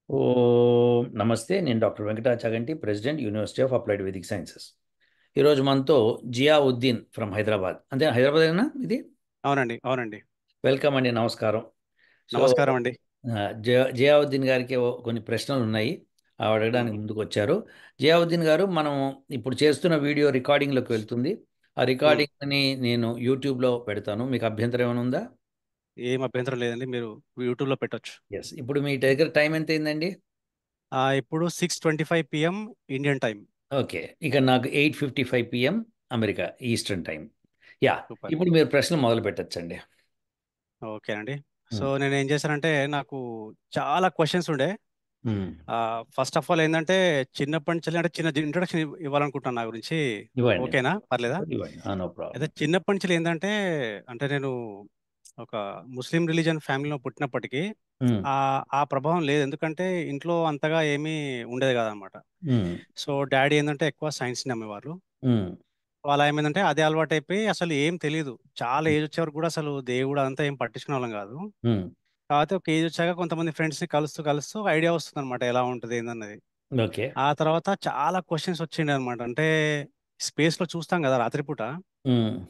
ఓ నమస్తే. నేను doctor Venkatachaganti, president, university of applied Vedic sciences. ఈరోజు మనతో జియావుద్దీన్ ఫ్రమ్ హైదరాబాద్. అంతే హైదరాబాద్ అయినా ఇది? అవునండి. అవునండి. వెల్కమ్ అండి, నమస్కారం. సో నమస్కారం అండి. జియావుద్దీన్ గారికి కొన్ని ప్రశ్నలు ఉన్నాయి, అవి హ్మ్. అడగడానికి ముందుకు వచ్చారు. జియావుద్దీన్ గారు, మనం ఇప్పుడు చేస్తున్న వీడియో రికార్డింగ్లోకి వెళ్తుంది. ఆ హ్మ్. రికార్డింగ్ని నేను యూట్యూబ్లో పెడతాను. మీకు అభ్యంతరం ఏమైనా ఉందా? ఏం అభ్యంతరం లేదండి. మీరు యూట్యూబ్‌లో పెట్టొచ్చు. ఎస్. ఇప్పుడు మీ దగ్గర టైం ఎంత అయిందండి? ఇప్పుడు 6:25 PM ఇండియన్ టైమ్. ఓకే. ఇక నాకు 8:55 PM America eastern time. Yeah. Super. ఇప్పుడు మీరు ప్రశ్నలు మొదలు పెట్టచ్చండి. ఓకేనండి. సో, నేనేం చేశానంటే, నాకు చాలా క్వెషన్స్ ఉండే. ఫస్ట్ ఆఫ్ ఆల్ ఏందంటే, చిన్నప్పటి నుంచి అంటే చిన్న ఇంట్రొడక్షన్ ఇవ్వాలనుకుంటున్నాను నా గురించి. ఇవ్వండి. ఓకేనా? పర్లేదా? ఇవ్వండి, నో అయితే ప్రాబ్లం. చిన్నప్పటి నుంచి ఏందంటే, అంటే నేను ఒక ముస్లిం రిలీజియన్ ఫ్యామిలీలో పుట్టినప్పటికీ, ఆ ప్రభావం లేదు. ఎందుకంటే, ఇంట్లో అంతగా ఏమీ ఉండేది కాదనమాట. సో, డ్యాడీ ఏందంటే ఎక్కువ సైన్స్‌ని నమ్మేవారు. అలా ఏమైందంటే అదే అలవాటైపోయి అసలు ఏం తెలీదు. చాలా ఏజ్ వచ్చే వరకు కూడా అసలు దేవుడు అదంతా ఏం పట్టించుకునేవాళ్ళం కాదు. కాకపోతే ఒక ఏజ్ వచ్చాక కొంతమంది ఫ్రెండ్స్‌ని కలుస్తూ కలుస్తూ ఐడియా వస్తుందన్నమాట ఎలా ఉంటది ఏందన్నది. ఓకే. ఆ తర్వాత చాలా క్వెషన్స్ వచ్చిండే అనమాట. అంటే స్పేస్‌లో చూస్తాం కదా రాత్రిపూట.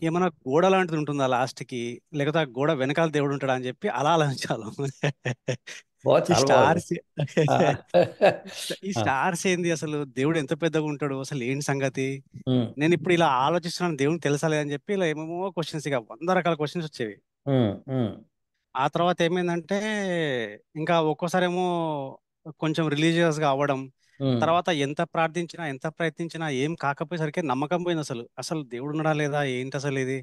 ఏమన్నా గోడ లాంటిది ఉంటుందా లాస్ట్‌కి? లేకపోతే ఆ గోడ వెనకాల దేవుడు ఉంటాడా అని చెప్పి అలా ఆలోచించాను. ఈ చాలా బాగుంది. స్టార్స్ ఆ, ఈ ఆ, స్టార్స్ ఏంది అసలు? దేవుడు ఎంత పెద్దగా ఉంటాడు? అసలు ఏంటి సంగతి? ఉమ్, నేనిప్పుడు ఇలా ఆలోచిస్తున్నాను దేవునికి తెలుసా లేదా అని చెప్పి ఇలా ఏమేమో క్వెషన్స్ ఇక 100 రకాల క్వెషన్స్ వచ్చేవి. ఉమ్, ఉమ్, ఆ తర్వాత ఏమైందంటే ఇంకా ఒక్కోసారేమో కొంచెం రిలీజియస్‌గా అవ్వడం. ఉమ్, తర్వాత ఎంత ప్రార్థించినా, ఎంత ప్రయత్నించినా ఏం కాకపోయేసరికి నమ్మకం పోయిందసలు. అసలు దేవుడున్నాడా లేదా? ఏంటసలు ఇది?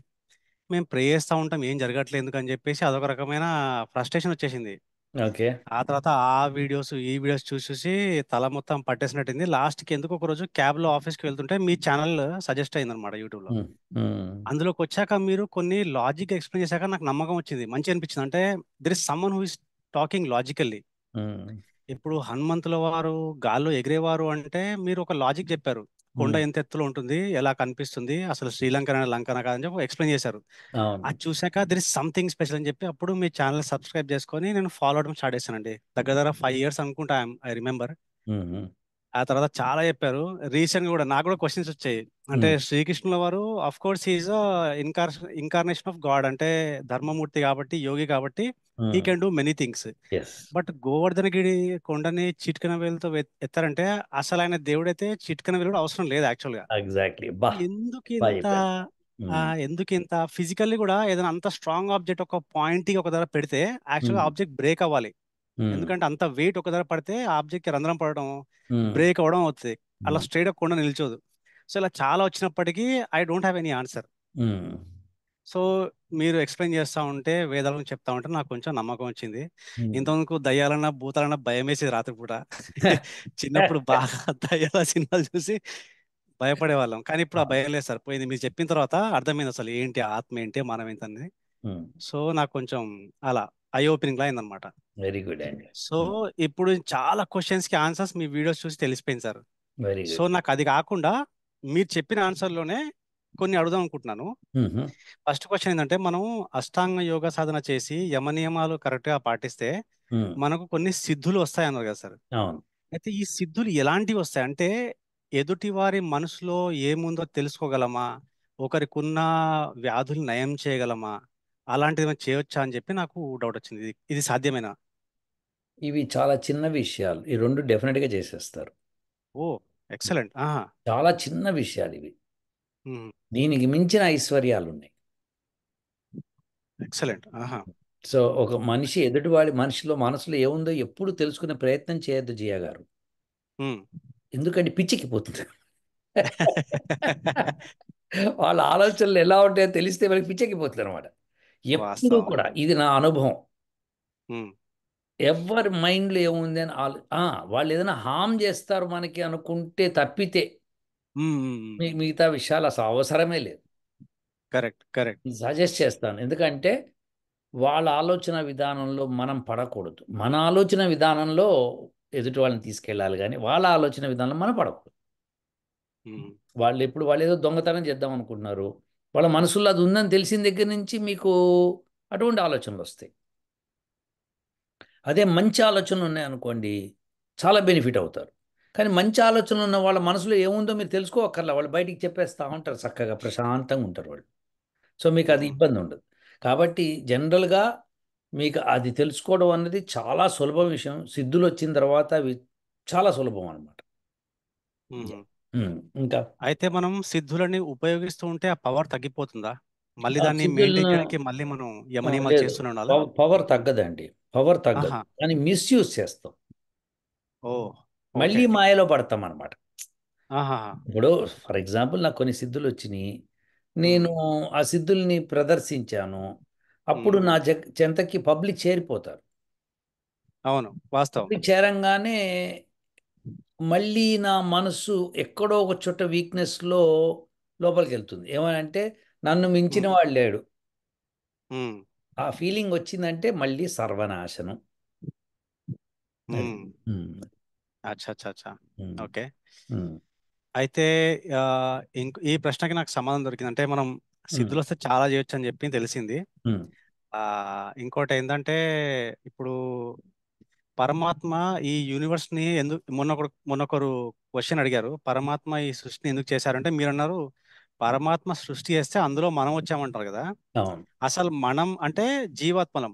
మేము ప్రే చేస్తా ఉంటాం. ఏం జరగట్లేదు ఎందుకని చెప్పేసి అదొక రకమైన ఫ్రస్ట్రేషన్ వచ్చేసింది. ఓకే. ఆ తర్వాత ఆ వీడియోస్, ఈ వీడియోస్ చూసి చూసి తల మొత్తం పట్టేసినట్టుంది. లాస్ట్‌కి ఎందుకో ఒకరోజు క్యాబ్‌లో ఆఫీస్‌కి వెళ్తుంటే మీ ఛానల్ సజెస్ట్ అయిందనమాట యూట్యూబ్‌లో. ఉమ్, ఉమ్, అందులోకొచ్చాక మీరు కొన్ని లాజిక్ ఎక్స్‌ప్లెయిన్ చేశాక నాకు నమ్మకం వచ్చింది. మంచిగనిపించింది. అంటే there is someone who is talking logically. Um, ఇప్పుడు హనుమంతుల వారు గాల్లో ఎగిరేవారు అంటే మీరు ఒక లాజిక్ చెప్పారు. కొండ ఉమ్, ఎంత ఎత్తులో ఉంటుంది? ఎలా కనిపిస్తుంది? అసలు శ్రీలంకనా, లంకనా కాదని చెప్పి ఎక్స్‌ప్లెయిన్ చేశారు. అవును. అది చూసాక దేర్ ఈస్ సంథింగ్ స్పెషల్ అని చెప్పి అప్పుడు మీ ఛానెల్ సబ్స్క్రైబ్ చేసుకొని నేను ఫాలో అవ్వడం స్టార్ట్ చేశానండి. దగ్గర దగ్గర 5 ఇయర్స్ అనుకుంటా ఐ రిమెంబర్. ఉమ్, ఉమ్, ఆ తర్వాత చాలా చెప్పారు. రీసెంట్‌గా కూడా నాకు కూడా క్వెషన్స్ వచ్చాయి. అంటే ఉమ్, శ్రీకృష్ణుల వారు of course he is incarnation of God. అంటే ధర్మమూర్తి కాబట్టి, యోగి కాబట్టి he um, can do many things. Yes. But గోవర్ధనగిరి కొండని చిటికెన వేలుతో ఎత్తారంటే అసలు ఆయన దేవుడైతే చిటికెన వేలు కూడా అవసరం లేదు యాక్చువల్‌గా. ఎగ్జాక్ట్లీ. బా బాగా ఎందుకింత చెప్పారు. ఉమ్, ఎందుకింత ఫిజికల్లీ కూడా ఏదైనా అంత స్ట్రాంగ్ ఆబ్జెక్ట్ ఒక పాయింట్‌కి ఒక దగ్గర పెడితే యాక్చువల్‌గా ఉమ్, ఆబ్జెక్ట్ బ్రేక్ అవ్వాలి. ఉమ్, ఎందుకంటే అంత వెయిట్ ఒక దగ్గర పడితే ఆ ఆబ్జెక్ట్‌కి రంధ్రం పడడం, ఉమ్, బ్రేక్ అవ్వడం అవుతది. అలా ఉమ్, స్ట్రెయిట్‌గా కొండ నిల్చోదు. సో, ఇలా చాలా వచ్చినప్పటికీ I don't have any answer. Um, so, మీరు ఎక్స్‌ప్లెయిన్ చేస్తా ఉంటే, వేదాలను చెప్తా ఉంటే నాకు కొంచెం నమ్మకం వచ్చింది. ఉమ్. ఇంతకుముందుకు దయ్యాలన్నా, భూతాలన్నా భయమేసేది రాత్రిపూట. చిన్నప్పుడు బాగా దయ్యాల సినిమాలు చూసి భయపడేవాళ్ళం. కానీ ఇప్పుడు ఆ భయం లేదు సార్. పోయింది. మీరు చెప్పిన తర్వాత అర్థమైంది అసలు ఏంటి ఆత్మ ఏంటి, మనం ఏంటనేది. సో, నాకు కొంచెం అలా ఐ ఓపెనింగ్‌లా అయిందనమాట. వెరీ గుడ్ అండి. సో, ఇప్పుడు చాలా క్వెషన్స్‌కి ఆన్సర్స్ మీ వీడియోస్ చూసి తెలిసిపోయింది సార్. Very so, good. నాకది కాకుండా మీరు చెప్పిన ఆన్సర్‌లోనే కొన్ని అడుగుదాం అనుకుంటున్నాను. ఫస్ట్ క్వెషన్ ఏంటంటే, మనం అష్టాంగ యోగ సాధన చేసి యమ నియమాలు కరెక్ట్‌గా పాటిస్తే మనకు కొన్ని సిద్ధులు వస్తాయన్నారు కదా సార్. అవును. అయితే ఈ సిద్ధులు ఎలాంటివి వస్తాయి? అంటే ఎదుటి వారి మనసులో ఏముందో తెలుసుకోగలమా? ఒకరికున్న వ్యాధులు నయం చేయగలమా? అలాంటిదేమైనా చేయొచ్చా అని చెప్పి నాకు డౌట్ వచ్చింది. ఇది ఇది సాధ్యమేనా? ఇవి చాలా చిన్న విషయాలు. ఈ 2 డెఫినెట్‌గా చేసేస్తారు. ఓహ్! ఎక్సలెంట్. ఆహా! చాలా చిన్న విషయాలు ఇవి. హ్మ్. దీనికి మించిన ఐశ్వర్యాలున్నాయి. ఎక్సలెంట్. ఆహా! సో, ఒక మనిషి ఎదుటివాడి మనసులో ఏముందో ఎప్పుడు తెలుసుకునే ప్రయత్నం చేయొద్దు జియా గారు. హ్మ్. ఎందుకంటే పిచ్చెక్కిపోతుంది. వాళ్ళ ఆలోచనలు ఎలా ఉంటాయో తెలిస్తే మనకి పిచ్చెక్కిపోతుందనమాట. ఎప్పుడూ వాస్తవం. కూడా ఇది నా అనుభవం. హ్మ్. ఎవరి మైండ్‌లో ఏముంది అని వాళ్ళు ఏదైనా హార్మ్ చేస్తారు మనకి అనుకుంటే తప్పితే హ్మ్. హ్మ్. హ్మ్. మిగతా విషయాలు అసలు అవసరమే లేదు. కరెక్ట్. కరెక్ట్. సజెస్ట్ చేస్తాను. ఎందుకంటే వాళ్ళ ఆలోచన విధానంలో మనం పడకూడదు. మన ఆలోచన విధానంలో ఎదుటి వాళ్ళని తీసుకెళ్ళాలి గానీ, వాళ్ళ ఆలోచన విధానంలో మనం పడకూడదు. హ్మ్. వాళ్ళేదో దొంగతనం చేద్దాం అనుకుంటున్నారు. వాళ్ళ మనసుల్లో అది ఉందని తెలిసిన దగ్గర నుంచి మీకు అటువంటి ఆలోచనలొస్తాయి. అదే మంచి ఆలోచనలు ఉన్నాయనుకోండి, చాలా బెనిఫిట్ అవుతారు. కానీ మంచి ఆలోచనలు ఉన్న వాళ్ళ మనసులో ఏముందో మీరు తెలుసుకోవక్కర్లా, వాళ్ళు బయటికి చెప్పేస్తూ ఉంటారు, చక్కగా ప్రశాంతంగా ఉంటారు వాళ్ళు. సో మీకు అది మ్మ్. ఇబ్బంది ఉండదు. కాబట్టి జనరల్గా మీకు అది తెలుసుకోవడం అన్నది చాలా సులభ విషయం. సిద్ధులు వచ్చిన తర్వాత అవి చాలా సులభం అనమాట. మ్మ్. ఇంకా అయితే మనం సిద్ధులని ఉపయోగిస్తూ ఉంటే ఆ పవర్ తగ్గిపోతుందా? మళ్ళీ ఆ దాన్ని మెయింటైన్ సిద్ధులను చేయడానికి మళ్ళీ మనం యమనియమాలు లేదు, చేస్తూనే ఉండాలా? పవర్ తగ్గదండి. పవర్ తగ్గదు, ఆహా. కానీ మిస్యూజ్ చేస్తాం, ఓ. మళ్ళీ ఓకే. మాయలో పడతాం అనమాట. ఆహా. ఇప్పుడు ఫర్ ఎగ్జాంపుల్ నాకు కొన్ని సిద్ధులు వచ్చినాయి, మ్మ్. నేను ఆ సిద్ధుల్ని ప్రదర్శించాను, అప్పుడు మ్మ్. నా చెంతకి పబ్లిక్ చేరిపోతారు. అవును, వాస్తవం. పబ్లిక్ చేరంగానే మళ్ళీ నా మనసు ఎక్కడో ఒక చోట వీక్నెస్లో లోపలికి వెళ్తుంది. ఏమనంటే నన్ను మించిన మ్మ్. వాడు లేడు, మ్మ్. ఆ ఫీలింగ్ వచ్చిందంటే మళ్ళీ సర్వనాశనం. అది. మ్మ్. ఉమ్, అచ్చా అచ్చా అచ్చా. ఉమ్, ఓకే. ఉమ్, అయితే ఆ, ఈ ప్రశ్నకి నాకు సమాధానం దొరికింది. అంటే మనం ఉమ్, సిద్ధులు వస్తే చాలా చేయొచ్చు అని చెప్పి తెలిసింది. ఉమ్, ఇంకోటి ఏంటంటే ఇప్పుడు పరమాత్మ ఈ యూనివర్స్ ని ఎందుకు మొన్నొకరు క్వశ్చన్ అడిగారు, పరమాత్మ ఈ సృష్టిని ఎందుకు చేశారంటే మీరు అన్నారు పరమాత్మ సృష్టి చేస్తే అందులో మనం వచ్చామంటారు కదా. అవును. అసలు మనం అంటే జీవాత్మలం,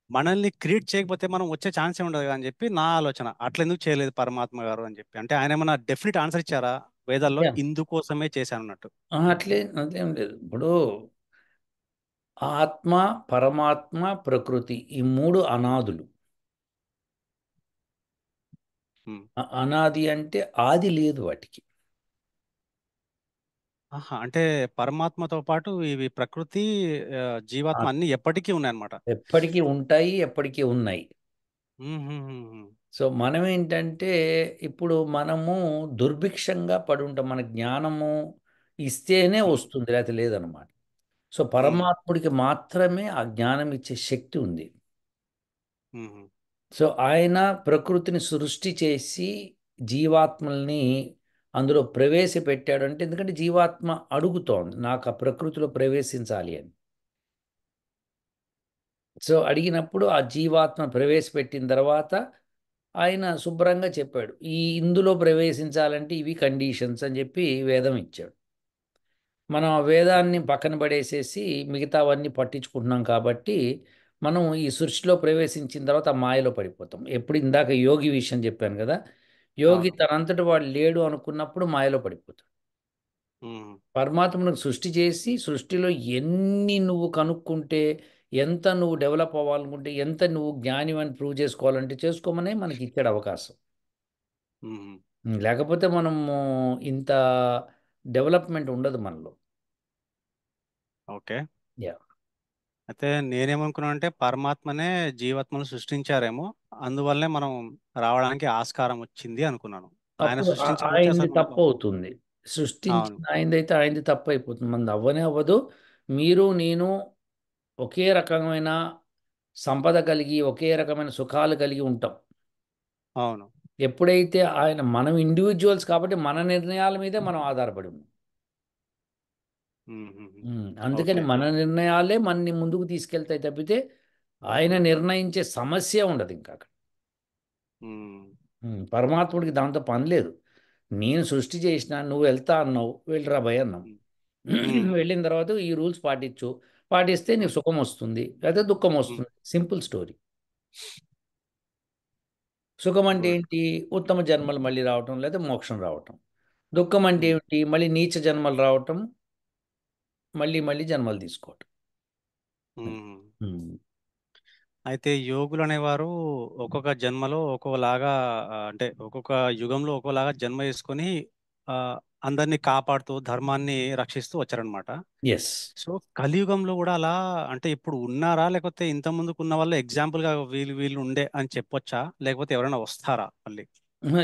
మనల్ని క్రియేట్ చేయకపోతే మనం వచ్చే ఛాన్సే ఉండదు కదా అని చెప్పి నా ఆలోచన. అట్లా ఎందుకు చేయలేదు పరమాత్మ గారు అని చెప్పి, అంటే ఆయన ఏమన్నా డెఫినెట్ ఆన్సర్ ఇచ్చారా వేదాల్లో Yeah. ఇందుకోసమే చేశాను అన్నట్టు? అట్లేం లేదు. ఇప్పుడు ఆత్మ, పరమాత్మ, ప్రకృతి ఈ మూడు అనాదులు. ఉమ్. అనాది అంటే ఆది లేదు వాటికి. ఆహా, అంటే పరమాత్మతో పాటు ఇవి ప్రకృతి, ఆ, ఆ, జీవాత్మ అన్ని ఎప్పటికీ ఉన్నాయన్నమాట. ఎప్పటికీ ఉంటాయి, ఎప్పటికీ ఉన్నాయి. ఉమ్. సో మనం ఏంటంటే ఇప్పుడు మనము దుర్భిక్షంగా పడి ఉంటాం, మన జ్ఞానము ఇస్తేనే ఉమ్. వస్తుంది, లేకపోతే లేదనమాట. సో ఉమ్. పరమాత్ముడికి మాత్రమే ఆ జ్ఞానం ఇచ్చే శక్తి ఉంది. ఉమ్. సో ఆయన ప్రకృతిని సృష్టి చేసి జీవాత్మల్ని అందులో ప్రవేశపెట్టాడు. అంటే ఎందుకంటే జీవాత్మ అడుగుతోంది నాకు ఆ ప్రకృతిలో ప్రవేశించాలి అని. సో అడిగినప్పుడు ఆ జీవాత్మ ప్రవేశపెట్టిన తర్వాత ఆయన శుభ్రంగా చెప్పాడు, ఈ ఇందులో ప్రవేశించాలంటే ఇవి కండిషన్స్ అని చెప్పి వేదం ఇచ్చాడు. మనం ఆ వేదాన్ని పక్కన పడేసేసి మిగతావన్నీ పట్టించుకుంటున్నాం కాబట్టి మనం ఈ సృష్టిలో ప్రవేశించిన తర్వాత ఆ మాయలో పడిపోతాం. ఎప్పుడు ఇందాక యోగి విషయం చెప్పాను కదా, యోగి అవును. తనంతట వాడు లేడు అనుకున్నప్పుడు మాయలో పడిపోతాడు. ఉమ్. పరమాత్మను సృష్టి చేసి సృష్టిలో ఎన్ని నువ్వు కనుక్కుంటే, ఎంత నువ్వు డెవలప్ అవ్వాలనుకుంటే, ఎంత నువ్వు జ్ఞాని ప్రూవ్ చేసుకోవాలంటే చేసుకోమనే మనకి ఇచ్చాడు అవకాశం. ఉమ్. లేకపోతే మనము ఇంత డెవలప్మెంట్ ఉండదు మనలో. ఓకే. యా. అయితే నేనేమనుకున్నాను అంటే పరమాత్మనే జీవాత్మను సృష్టించారేమో, అందువల్లనే మనం రావడానికి ఆస్కారం వచ్చింది అనుకున్నాను. ఆయన అప్పుడు సృష్టించకపోతే ఆయనది అసలు తప్పు అవుతుంది. అవును. సృష్టించిన ఆయనదైతే ఆయనది తప్పు అయిపోతుంది, మనది అవ్వనే అవ్వదు. మీరు నేను ఒకే రకమైన సంపద కలిగి ఒకే రకమైన సుఖాలు కలిగి ఉంటాం. అవును. ఎప్పుడైతే ఆయన, మనం ఇండివిజువల్స్ కాబట్టి మన నిర్ణయాల మీదే మనం ఆధారపడి ఉన్నాం. అందుకని ఓకే. మన నిర్ణయాలే మనని ముందుకు తీసుకెళ్తాయి తప్పితే ఆయన నిర్ణయించే సమస్య ఉండదు ఇంకా అక్కడ. ఉమ్. పరమాత్ముడికి దాంతో పని లేదు. నేను సృష్టి చేసిన, నువ్వు వెళ్తా అన్నావు, వెళ్ళిరా భయ్ అన్నాం. ఉమ్. ఉమ్. వెళ్ళిన తర్వాత ఈ రూల్స్ పాటించు, పాటిస్తే నీకు ఉమ్. సుఖం వస్తుంది లేదా దుఃఖం ఉమ్. వస్తుంది, సింపుల్ స్టోరీ. సుఖం అంటే గుడ్. ఏంటి? ఉత్తమ జన్మలు మళ్ళీ రావటం లేదా మోక్షం రావటం. దుఃఖం అంటే ఉమ్. ఏమిటి? మళ్ళీ నీచ జన్మలు రావటం, మళ్ళీ మళ్ళీ జన్మలు తీసుకోవటం. అది. ఉమ్. ఉమ్. అయితే యోగులు అనేవారు ఒక్కొక్క జన్మలో ఒక్కోలాగా, అంటే ఒక్కొక్క యుగంలో ఒక్కోలాగా జన్మ చేసుకొని ఆ, అందరినీ కాపాడుతూ ధర్మాన్ని రక్షిస్తూ వచ్చారనమాట. ఎస్. సో కలియుగంలో కూడా అలా అంటే ఇప్పుడు ఉన్నారా, లేకపోతే ఇంత ముందుకు ఉన్న వాళ్ళు ఎగ్జాంపుల్ గా వీళ్ళు వీళ్ళు ఉండే అని చెప్పొచ్చా, లేకపోతే ఎవరైనా వస్తారా మళ్ళీ?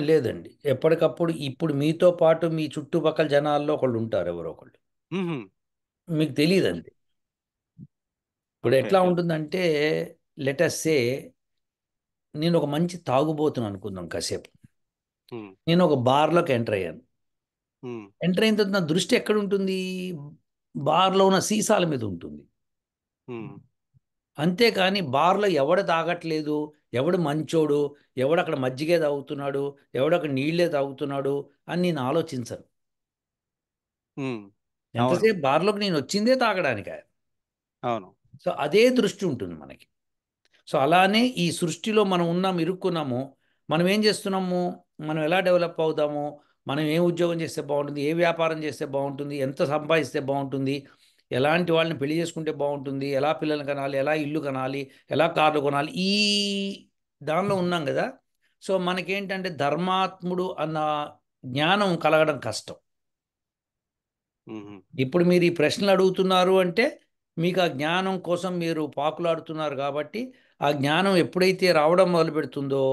లేదండి, ఎప్పటికప్పుడు ఇప్పుడు మీతో పాటు మీ చుట్టుపక్కల జనాల్లో ఒకళ్ళు ఉంటారు, ఎవరో ఒకళ్ళు. మ్మ్. మీకు తెలియదండి. ఇప్పుడు ఓకే. ఎట్లా ఉంటుందంటే, లెటస్ సే నేను ఒక మంచి తాగుబోతుని అనుకుందాం కాసేపు. మ్మ్. నేను ఒక బార్లోకి ఎంటర్ అయ్యాను. మ్మ్. ఎంటర్ అయిన తర్వాత నా దృష్టి ఎక్కడ ఉంటుంది? బార్లో ఉన్న సీసాల మీద ఉంటుంది. మ్మ్. అంతేకాని బార్లో ఎవడ తాగట్లేదు, ఎవడు మంచోడు, ఎవడు అక్కడ మజ్జిగే తాగుతున్నాడు, ఎవడు అక్కడ నీళ్ళే తాగుతున్నాడు అని నేను ఆలోచించను. ఉమ్, అవును. ఎంతసేపు బార్లోకి నేను వచ్చిందే తాగడానిక. అవును. సో అదే దృష్టి ఉంటుంది మనకి. సో అలానే ఈ సృష్టిలో మనం ఉన్నాం, ఇరుక్కున్నాము. మనం ఏం చేస్తున్నాము, మనం ఎలా డెవలప్ అవుతాము, మనం ఏ ఉద్యోగం చేస్తే బాగుంటుంది, ఏ వ్యాపారం చేస్తే బాగుంటుంది, ఎంత సంపాదిస్తే బాగుంటుంది, ఎలాంటి వాళ్ళని పెళ్లి చేసుకుంటే బాగుంటుంది, ఎలా పిల్లల్ని కనాలి, ఎలా ఇల్లు కనాలి, ఎలా కార్లు కొనాలి, ఈ దానిలో ఉన్నాం కదా. సో మనకేంటంటే ధర్మాత్ముడు అన్న జ్ఞానం కలగడం కష్టం. ఉమ్, ఇప్పుడు మీరు ఈ ప్రశ్నలు అడుగుతున్నారు అంటే మీకు ఆ జ్ఞానం కోసం మీరు పాకులాడుతున్నారు కాబట్టి, ఆ జ్ఞానం ఎప్పుడైతే రావడం మొదలు పెడుతుందో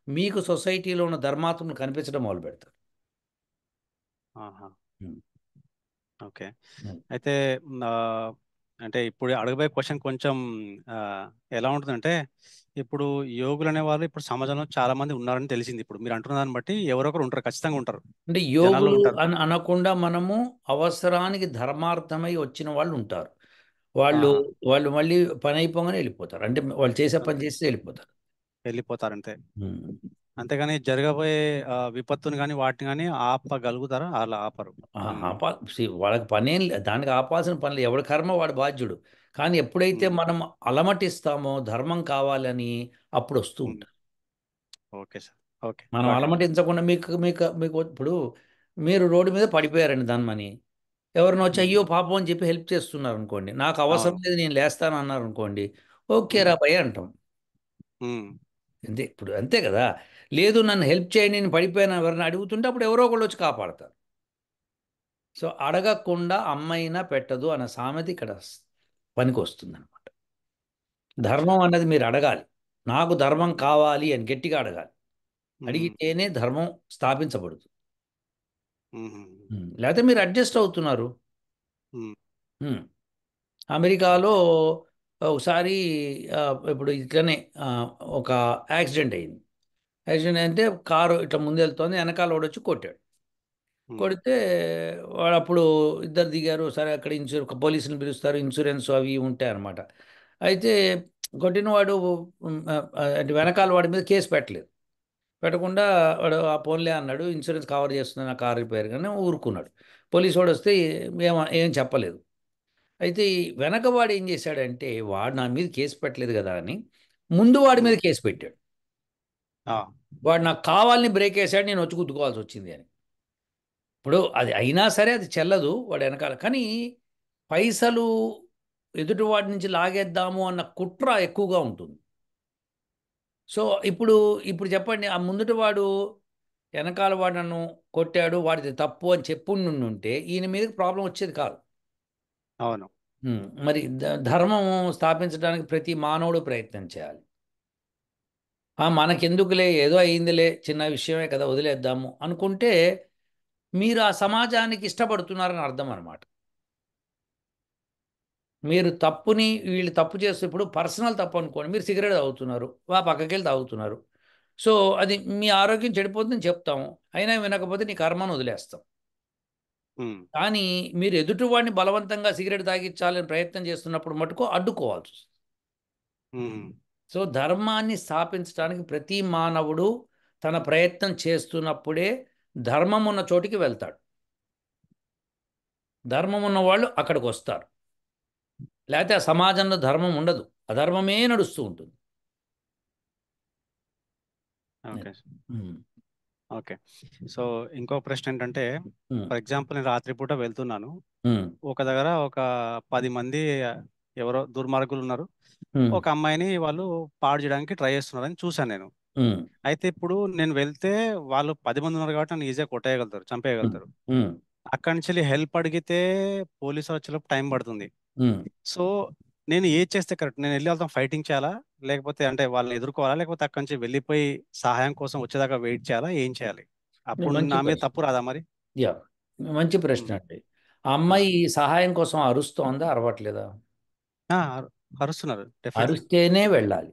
మీకు సొసైటీలో ఉన్న ధర్మాత్మలు కనిపించడం మొదలు పెడతారు. ఆహా. ఉమ్. ఓకే. ఉమ్. అయితే ఆ, అంటే ఇప్పుడు అడగబోయే క్వశ్చన్ కొంచెం ఆ, ఎలా ఉంటుందంటే, ఇప్పుడు యోగులు అనే వాళ్ళు ఇప్పుడు సమాజంలో చాలా మంది ఉన్నారని తెలిసింది. ఇప్పుడు మీరు అంటున్న దాన్ని బట్టి ఎవరో ఒకరు ఉంటారు, ఖచ్చితంగా ఉంటారు, అంటే జనాల్లో యోగులు ఉంటారు. అని అనకుండా మనము అవసరానికి ధర్మార్థమై వచ్చిన వాళ్ళు ఉంటారు. వాళ్ళు ఆహా. వాళ్ళు మళ్ళీ పని అయిపోగానే వెళ్ళిపోతారు. అంటే వాళ్ళు చేసే పని చేస్తే వెళ్ళిపోతారు. వెళ్ళిపోతారు అంతే. ఉమ్. అంతేగాని జరగబోయే విపత్తుని కానీ వాటిని కానీ ఆపగలుగుతారా? అలా ఆపరు. ఉమ్, వాళ్ళకి పనేం దానికి ఆపాల్సిన పనులు, ఎవడి కర్మ వాడు బాధ్యుడు. కానీ ఎప్పుడైతే ఉమ్, మనం అలమటిస్తామో ధర్మం కావాలని, అప్పుడు వస్తూ ఉమ్. ఉంటారు. Okay sir. ఓకే, మనం గాట్ ఇట్. అలమటించకుండా మీకు మీకు మీకు ఇప్పుడు మీరు రోడ్డు మీద పడిపోయారండి దానిమని, ఎవరిని వచ్చి ఉమ్, అయ్యో పాపం అని చెప్పి హెల్ప్ చేస్తున్నారు అనుకోండి, నాకు అవసరం అవును. లేదు నేను లేస్తాను అన్నారు అనుకోండి, ఓకే ఉమ్, రా భయ్ అంటాం. ఉమ్, అంతే, ఇప్పుడు అంతే కదా. లేదు నన్ను హెల్ప్ చేయండి నేను పడిపోయాను ఎవరిని అడుగుతుంటే అప్పుడు ఎవరో ఒకళ్ళు వచ్చి కాపాడతారు. సో అడగకుండా అమ్మైనా పెట్టదు అన్న సామెత ఇక్కడ పనికి వస్తుంది అనమాట. అచ్చా. ధర్మం అన్నది మీరు అడగాలి. నాకు ధర్మం కావాలి అని గట్టిగా అడగాలి. ఉమ్, అడిగితేనే ధర్మం స్థాపించబడుతుంది. ఉమ్, లేకపోతే మీరు అడ్జస్ట్ అవుతున్నారు. ఉమ్, ఉమ్. అమెరికాలో ఒకసారి ఆ, ఇప్పుడు ఇట్లనే ఆ, ఒక యాక్సిడెంట్ అయింది. యాక్సిడెంట్ అంటే కారు ఇట్లా ముందు వెళ్తోంది, వెనకాల వాడు వచ్చి కొట్టాడు. ఉమ్, కొడితే వాడు అప్పుడు ఇద్దరు దిగారు. సరే అక్కడ పోలీసులు పిలుస్తారు, ఇన్సూరెన్స్ అవి ఇవి ఉంటాయి అన్నమాట. అయితే కొట్టిన వాడు అంటే వెనకాల వాడి మీద కేసు పెట్టలేదు. పెట్టకుండా వాడు ఆ పోన్లే అన్నాడు, ఇన్సూరెన్స్ కవర్ చేస్తుంది నా కార్ రిపేర్ కానీ ఊరుకున్నాడు. పోలీసు వాడు వస్తే ఏం చెప్పలేదు. అయితే ఈ వెనక వాడు ఏం చేశాడంటే వాడు నా మీద కేసు పెట్టలేదు కదా అని ముందు వాడి మీద ఉమ్. కేసు పెట్టాడు. ఆ, వాడు నాకు కావాలని బ్రేక్ వేసాడు, నేను వచ్చి గుద్దుకోవాల్సి వచ్చింది అని. ఇప్పుడు అది అయినా సరే అది చెల్లదు వాడు వెనకాల. కానీ పైసలు ఎదుటివాడి నుంచి లాగేద్దాము అన్న కుట్ర ఎక్కువగా ఉంటుంది. సో ఇప్పుడు ఇప్పుడు చెప్పండి, ఆ ముందుటి వాడు వెనకాల వాడు నన్ను కొట్టాడు వాడిది తప్పు అని చెప్పుండుంటే ఈయన మీదకి ప్రాబ్లం వచ్చేది కాదు. అవును. మరి ధర్మం స్థాపించడానికి ప్రతి మానవుడు ప్రయత్నం చేయాలి. మనకెందుకులే ఏదో అయిందిలే చిన్న విషయమే కదా వదిలేద్దాము అనుకుంటే మీరు ఆ సమాజానికి ఇష్టపడుతున్నారని అర్థం అనమాట. మీరు తప్పుని వీళ్ళు తప్పు చేస్తే ఇప్పుడు పర్సనల్ తప్పు అనుకోండి, మీరు సిగరెట్ తాగుతున్నారు, పక్కకి వెళ్ళి తాగుతున్నారు. సో అది మీ ఆరోగ్యం చెడిపోతుందని చెప్తాము, అయినా వినకపోతే నీ కర్మను వదిలేస్తాం. ఉమ్, కానీ మీరు ఎదుటివాడిని బలవంతంగా సిగరెట్ తాగించాలని ప్రయత్నం చేస్తున్నప్పుడు మటుకు అడ్డుకోవాల్సి వస్తుంది. ఉమ్, సో ధర్మాన్ని స్థాపించడానికి ప్రతి మానవుడు తన ప్రయత్నం చేస్తున్నప్పుడే ధర్మం ఉన్న చోటికి వెళ్తాడు. ధర్మం ఉన్న వాళ్ళు అక్కడికి వస్తారు. లేకపోతే ఆ సమాజంలో ధర్మం ఉండదు, అధర్మమే నడుస్తూ ఉంటుంది. ఓకే. ఉమ్. ఓకే. సో ఇంకో ప్రశ్న ఏంటంటే, ఉమ్. ఫర్ ఎగ్జాంపుల్ నేను రాత్రిపూట వెళ్తున్నాను, ఉమ్. ఒక దగ్గర ఒక 10 మంది ఎవరో దుర్మార్గులు ఉన్నారు, ఉమ్. ఒక అమ్మాయిని వాళ్ళు పాడు చేయడానికి ట్రై చేస్తున్నారని చూశాను నేను. ఉమ్. అయితే ఇప్పుడు నేను వెళ్తే వాళ్ళు 10 మంది ఉన్నారు కాబట్టి నన్ను ఈజీగా కొట్టేయగలుగుతారు, ఉమ్. చంపేయగలుగుతారు. ఉమ్. అక్కడి నుంచి హెల్ప్ అడిగితే పోలీసు వచ్చేలోపు టైం పడుతుంది. ఉమ్. సో నేను ఏది చేస్తే కరెక్ట్? నేను వెళ్ళి వాళ్ళతో ఫైటింగ్ చేయాలా, లేకపోతే అంటే వాళ్ళని ఎదుర్కోవాలా, లేకపోతే అక్కడి నుంచి వెళ్ళిపోయి సహాయం కోసం వచ్చేదాకా వెయిట్ చేయాలా, ఏం చేయాలి? ఇది అప్పుడు మంచి నా మీద ప్రశ్న. తప్పు రాదా మరి? యా, మంచి ప్రశ్న ఉమ్, అండి. ఆ ఆ, అమ్మాయి సహాయం కోసం అరుస్తోందా, అరవట్లేదా? ఆ, అరుస్తున్నారు డెఫినెట్లీ. అరుస్తేనే వెళ్ళాలి.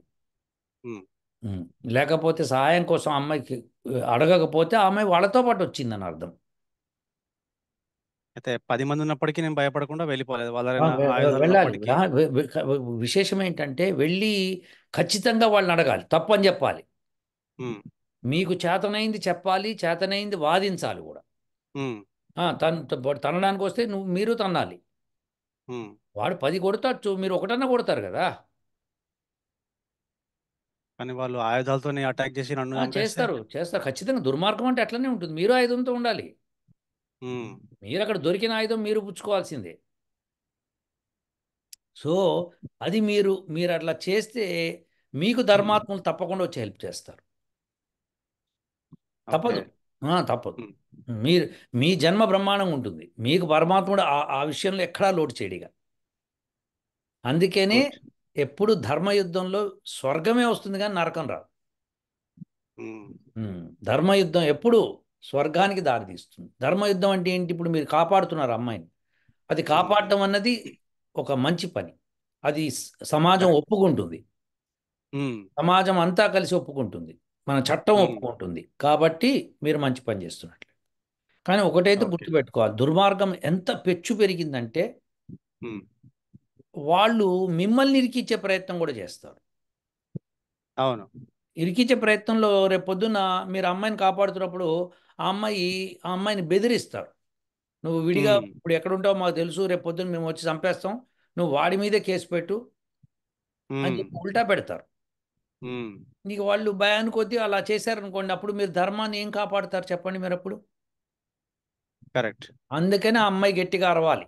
ఉమ్. లేకపోతే సహాయం కోసం అమ్మాయికి అడగకపోతే ఆ అమ్మాయి వాళ్ళతో పాటు వచ్చిందని అర్థం. అయితే 10 మంది ఉన్నప్పటికీ నేను భయపడకుండా వెళ్ళిపోలేదు, వాళ్ళ ఆ, ఆయుధాలు వెళ్ళాలి. ఉన్నప్పటికీ. విశేషం ఏంటంటే వెళ్ళి ఖచ్చితంగా వాళ్ళని అడగాలి, తప్పని చెప్పాలి. ఉమ్, మీకు చేతనైంది చెప్పాలి, చేతనైంది వాదించాలి కూడా. ఉమ్, తనడానికి వస్తే మీరు తన్నాలి. ఉమ్. వాడు 10 కొడతాడు, మీరు ఒకటన్నా కొడతారు కదా. కానీ వాళ్ళు ఆయుధాలతోని అటాక్ చేసి నన్ను చంపేస్తే. చేస్తారు, చేస్తారు ఖచ్చితంగా. దుర్మార్గం అంటే అట్లనే ఉంటుంది. మీరు ఆయుధంతో ఉండాలి. ఉమ్, మీరు అక్కడ దొరికిన ఆయుధం మీరు పుచ్చుకోవాల్సిందే. సో అది మీరు అట్లా చేస్తే మీకు ఉమ్, ధర్మాత్మలు తప్పకుండా వచ్చి హెల్ప్ చేస్తారు. ఓకే. తప్పదు. తప్పదు. ఉమ్, మీరు మీ జన్మ బ్రహ్మాండంగా ఉంటుంది, మీకు పరమాత్ముడు ఆ విషయంలో ఎక్కడా లోటు చేయడిగా. అందుకనే గుడ్. ఎప్పుడు ధర్మయుద్ధంలో స్వర్గమే వస్తుంది కానీ నరకం రాదు. ఉమ్, ధర్మయుద్ధం ఎప్పుడు స్వర్గానికి దారితీస్తుంది. ధర్మయుద్ధం అంటే ఏంటి? ఇప్పుడు మీరు కాపాడుతున్నారు అమ్మాయిని, అది ఉమ్, కాపాడటం అన్నది ఒక మంచి పని. అది సమాజం కరెక్ట్. ఒప్పుకుంటుంది. ఉమ్, సమాజం అంతా కలిసి ఒప్పుకుంటుంది. మన చట్టం ఉమ్, ఒప్పుకుంటుంది. కాబట్టి మీరు మంచి పని చేస్తున్నట్లు. కానీ ఒకటైతే ఓకే. గుర్తుపెట్టుకోవాలి, దుర్మార్గం ఎంత పెచ్చు పెరిగిందంటే ఉమ్, వాళ్ళు మిమ్మల్ని ఇరికిచ్చే ప్రయత్నం కూడా చేస్తారు. అవును. ఇరికిచ్చే ప్రయత్నంలో రేపొద్దున మీరు అమ్మాయిని కాపాడుతున్నప్పుడు ఆ అమ్మాయిని బెదిరిస్తారు. నువ్వు విడిగా ఉమ్, ఇప్పుడు ఎక్కడుంటావో మాకు తెలుసు, రేపొద్దున మేము వచ్చి చంపేస్తాం, నువ్వు వాడి మీదే కేసు పెట్టు అని ఉమ్, చెప్పి ఉల్టా పెడతారు. ఉమ్, నీకు వాళ్ళు భయాన్ని కొద్దీ అలా చేశారనుకోండి, అప్పుడు మీరు ధర్మాన్ని ఏం కాపాడుతారు చెప్పండి మీరు అప్పుడు. కరెక్ట్. అందుకని ఆ అమ్మాయి గట్టిగా అరవాలి,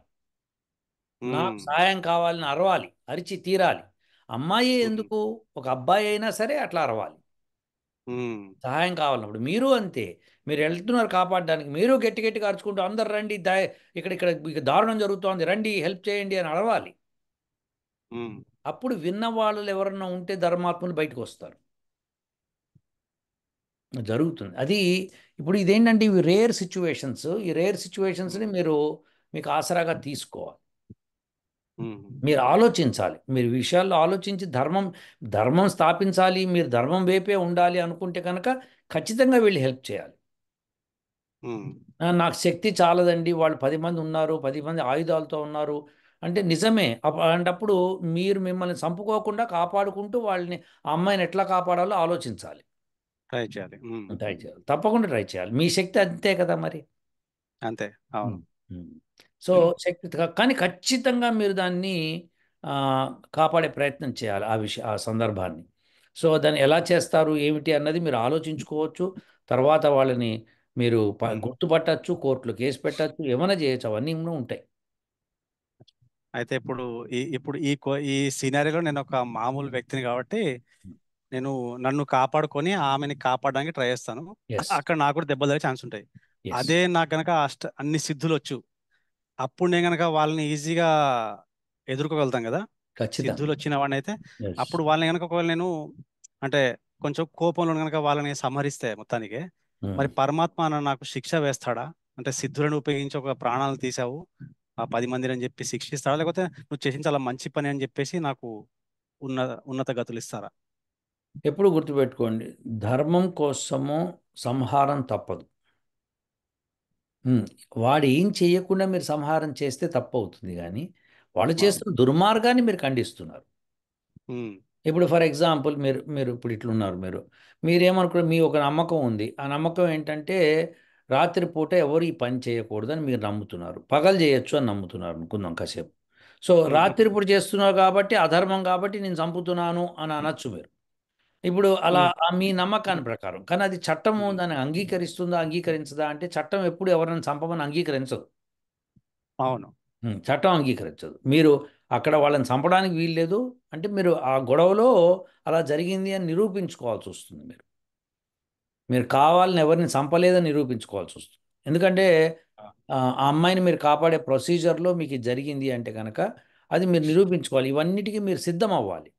నాకు ఉమ్, సాయం కావాలని అరవాలి, అరిచి తీరాలి. అమ్మాయి ఉమ్, ఎందుకు, ఒక అబ్బాయి అయినా సరే అట్లా అరవాలి. ఉమ్, సహాయం కావాలన్నప్పుడు మీరు అంతే. మీరు వెళ్తున్నారు కాపాడడానికి, మీరు గట్టి గట్టిగా అరుచుకుంటూ అందరు రండి, ఇక్కడ ఇక్కడ ఇక దారుణం జరుగుతోంది రండి హెల్ప్ చేయండి అని అరవాలి. ఉమ్, అప్పుడు విన్న వాళ్ళు ఎవరన్నా ఉంటే ధర్మాత్ములు బయటకు వస్తారు. జరుగుతుంది అది. ఇప్పుడు ఇదేంటంటే ఇవి రేర్ సిచ్యువేషన్స్. ఈ రేర్ సిచ్యువేషన్స్ని మీకు ఆసరాగా తీసుకోవాలి. ఉమ్, మీరు ఆలోచించాలి. మీరు విషయాల్లో ఆలోచించి ధర్మం స్థాపించాలి, మీరు ధర్మం వైపే ఉండాలి అనుకుంటే కనుక ఖచ్చితంగా వీళ్ళు హెల్ప్ చేయాలి. ఉమ్, నాకు శక్తి చాలదండి, వాళ్ళు 10 మంది ఉన్నారు, 10 మంది ఆయుధాలతో ఉన్నారు అంటే నిజమే. అలాంటప్పుడు మీరు మిమ్మల్ని చంపుకోకుండా కాపాడుకుంటూ వాళ్ళని, ఆ అమ్మాయిని ఎట్లా కాపాడాలో ఆలోచించాలి. ట్రై చేయాలి. ఉమ్, ట్రై చేయాలి, తప్పకుండా ట్రై చేయాలి. మీ శక్తి అంతే కదా మరి. అంతే. అవును. ఉమ్, ఉమ్. సో శక్తి కానీ ఖచ్చితంగా మీరు దాన్ని ఆ, కాపాడే ప్రయత్నం చేయాలి, ఆ సందర్భాన్ని. సో దాన్ని ఎలా చేస్తారు ఏమిటి అన్నది మీరు ఆలోచించుకోవచ్చు. తర్వాత వాళ్ళని మీరు గుర్తుపట్టచ్చు, కోర్టులో కేసు పెట్టచ్చు, ఏమైనా చేయొచ్చు, అవన్నీ కూడా ఉంటాయి. అయితే ఇప్పుడు ఈ సినారీలో నేను ఒక మామూలు వ్యక్తిని కాబట్టి నేను నన్ను కాపాడుకొని ఆమెని కాపాడడానికి ట్రై చేస్తాను. ఎస్. అక్కడ నాకు కూడా దెబ్బలు తగిలే ఛాన్స్ ఉంటాయి. ఎస్. అదే నాకు గనక అన్ని సిద్ధులు వచ్చు, అప్పుడు నేను గనక వాళ్ళని ఈజీగా ఎదుర్కోగలుగుతాం కదా. సిద్ధులు ఖచ్చితంగా. వచ్చిన వాడిని అయితే ఎస్. అప్పుడు వాళ్ళని గనక ఒకవేళ నేను అంటే కొంచెం కోపంలో గనక వాళ్ళని సంహరిస్తే మొత్తానికి, మరి పరమాత్మ నాకు శిక్ష వేస్తాడా? అంటే సిద్ధులను ఉపయోగించి ఒక ప్రాణాలను తీసావు, ఆ 10 మందిని అని చెప్పి శిక్షిస్తాడా, లేకపోతే నువ్వు చేసిన చాలా మంచి పని అని చెప్పేసి నాకు ఉన్న ఉన్నత గతులు ఇస్తారా? ఎప్పుడు గుర్తుపెట్టుకోండి, ధర్మం కోసము సంహారం తప్పదు. ఉమ్, వాడు ఏం చేయకుండా మీరు సంహారం చేస్తే తప్పు అవుతుంది కానీ వాళ్ళు అవును. చేస్తున్న దుర్మార్గాన్ని మీరు ఖండిస్తున్నారు. ఉమ్, ఇప్పుడు ఫర్ ఎగ్జాంపుల్ మీరు మీరు ఇప్పుడు ఇట్లున్నారు, మీరేమనుకున్నారు, మీ ఒక నమ్మకం ఉంది. ఆ నమ్మకం ఏంటంటే రాత్రిపూట ఎవరు ఈ పని చేయకూడదని మీరు నమ్ముతున్నారు, పగలు చేయొచ్చు అని నమ్ముతున్నారు అనుకుందాం కాసేపు. సో ఉమ్, రాత్రిపూట చేస్తున్నారు కాబట్టి అధర్మం కాబట్టి నేను చంపుతున్నాను అని అనొచ్చు మీరు. ఇప్పుడు అలా ఉమ్, మీ నమ్మకాన్ని ప్రకారం, కానీ అది చట్టము ఉమ్, దాన్ని అంగీకరిస్తుందా అంగీకరించదా అంటే చట్టం ఎప్పుడు ఎవరైనా చంపమని అంగీకరించదు. అవును. చట్టం అంగీకరించదు. మీరు అక్కడ వాళ్ళని చంపడానికి వీల్లేదు అంటే మీరు ఆ గొడవలో అలా జరిగింది అని నిరూపించుకోవాల్సి వస్తుంది. మీరు కావాలని ఎవరిని చంపలేదని నిరూపించుకోవాల్సి వస్తుంది. ఎందుకంటే ఆ అమ్మాయిని మీరు కాపాడే ప్రొసీజర్లో మీకు ఇది జరిగింది అంటే కనుక అది మీరు నిరూపించుకోవాలి. ఇవన్నిటికీ మీరు సిద్ధం అవ్వాలి.